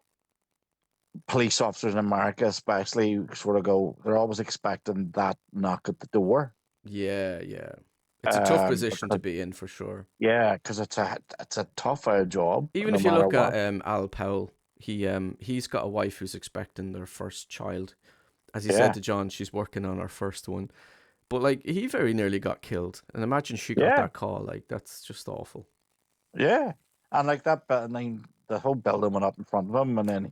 B: police officers in America, especially, sort of go, they're always expecting that knock at the door.
A: Yeah, yeah. It's a tough position to
B: Because
A: be in for sure.
B: yeah, because it's a tough job,
A: Even
B: no
A: if you
B: matter
A: look at
B: what.
A: Al Powell, he's got a wife who's expecting their first child. As he said
B: Yeah,
A: to John, she's working on her first one. But like he very nearly got killed. And imagine she got
B: yeah,
A: that call. Like that's just awful.
B: yeah, and like that, but I mean, the whole building went up in front of him, and then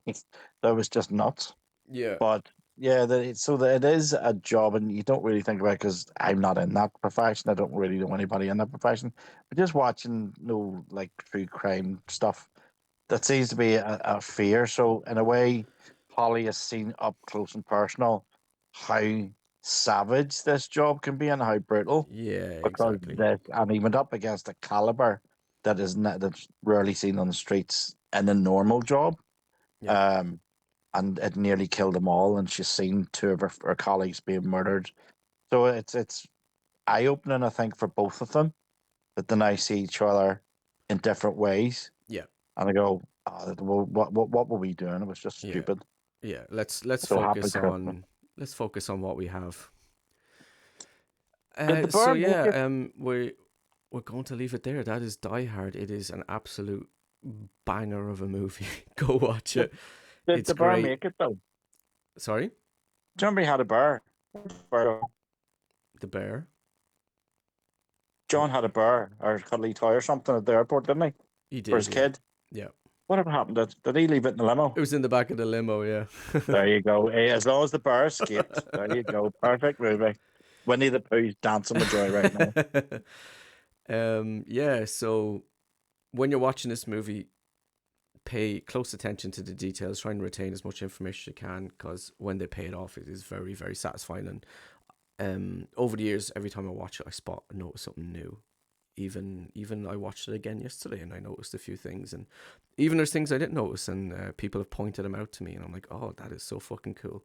B: that was just nuts.
A: Yeah.
B: But yeah, it is a job, and you don't really think about it because I'm not in that profession. I don't really know anybody in that profession. But just watching, like true crime stuff, that seems to be a fear. So in a way, Holly has seen up close and personal how savage this job can be and how brutal.
A: Yeah,
B: Because
A: exactly.
B: that, and he went up against a caliber that's rarely seen on the streets in a normal job.
A: Yeah.
B: Um, and it nearly killed them all. And she's seen two of her colleagues being murdered. So it's eye opening, I think, for both of them that they now see each other in different ways,
A: Yeah.
B: and I go, oh, well, what were we doing? It was just
A: Yeah.
B: stupid.
A: Yeah. Let's
B: So happy
A: focus
B: Christmas.
A: on what we have.
B: Did the
A: So
B: bear make
A: yeah,
B: it?
A: we're going to leave it there. That is Die Hard. It is an absolute banger of a movie. Go watch
B: Did,
A: it.
B: did
A: It's
B: the bear
A: great.
B: make it though?
A: Sorry,
B: Do you remember he had a bear? Bear-
A: the bear.
B: John had a bear or a cuddly toy or something at the airport, didn't he?
A: He
B: For
A: did,
B: his
A: yeah,
B: kid.
A: yeah.
B: Whatever happened? Did he leave it in the
A: It
B: limo?
A: was in the back of the limo, yeah.
B: There you go. As long as the bear escaped, there you go. Perfect movie. Winnie the Pooh's dancing with joy right now.
A: Yeah. So when you're watching this movie, pay close attention to the details. Try and retain as much information as you can, because when they pay it off, it is very, very satisfying. And over the years, every time I watch it, I notice something new. Even I watched it again yesterday, and I noticed a few things, and even there's things I didn't notice, and people have pointed them out to me, and I'm like, oh, that is so fucking cool.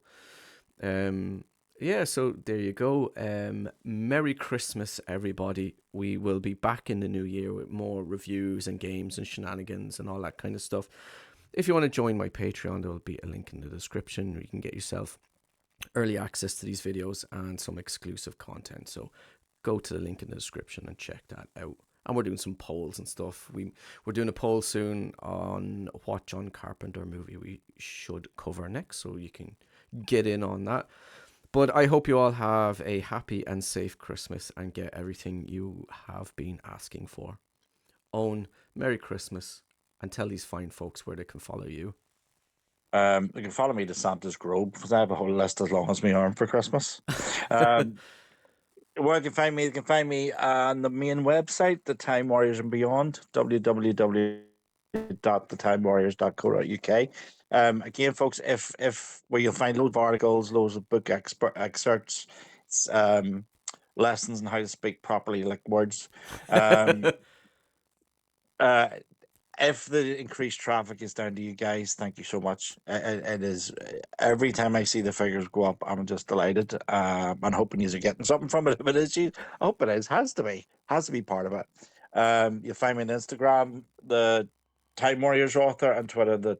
A: Um, yeah, so there you go. Merry Christmas, everybody. We will be back in the new year with more reviews and games and shenanigans and all that kind of stuff. If you want to join my Patreon, there will be a link in the description where you can get yourself early access to these videos and some exclusive content. So go to the link in the description and check that out. And we're doing some polls and stuff. We're doing a poll soon on what John Carpenter movie we should cover next, so you can get in on that. But I hope you all have a happy and safe Christmas and get everything you have been asking for. Owen, Merry Christmas, and tell these fine folks where they can follow you.
B: You can follow me to Santa's Grove because I have a whole list as long as my arm for Christmas. Um, where you can find me on the main website, The Time Warriors and Beyond, www.thetimewarriors.co.uk. Again, folks, if where you'll find loads of articles, loads of book excerpts, um, lessons on how to speak properly, like words. Um, uh, if the increased traffic is down to you guys, thank you so much. It is every time I see the figures go up, I'm just delighted. I'm hoping you're getting something from it. If it is, I hope it is. Has to be part of it. You'll find me on Instagram, the Time Warriors author, and Twitter, the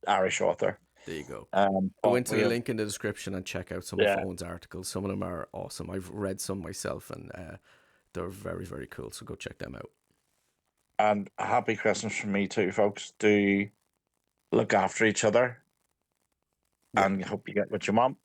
B: Irish author.
A: There you go. Go
B: But
A: into
B: we
A: the
B: have,
A: link in the description and check out some of
B: yeah,
A: Owen's articles. Some of them are awesome. I've read some myself, and they're very, very cool. So go check them out.
B: and a happy Christmas from me too, folks. Do look after each other,
A: Yeah,
B: and hope you get what you want.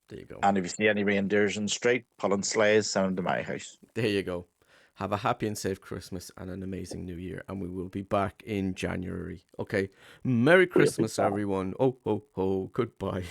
A: there you go.
B: And if you see any reindeers in the street pulling sleighs, send them to my house.
A: There you go. Have a happy and safe Christmas and an amazing New Year, and we will be back in January. Okay. Merry
B: We'll be
A: Christmas,
B: back.
A: everyone. Oh, ho, ho. Goodbye.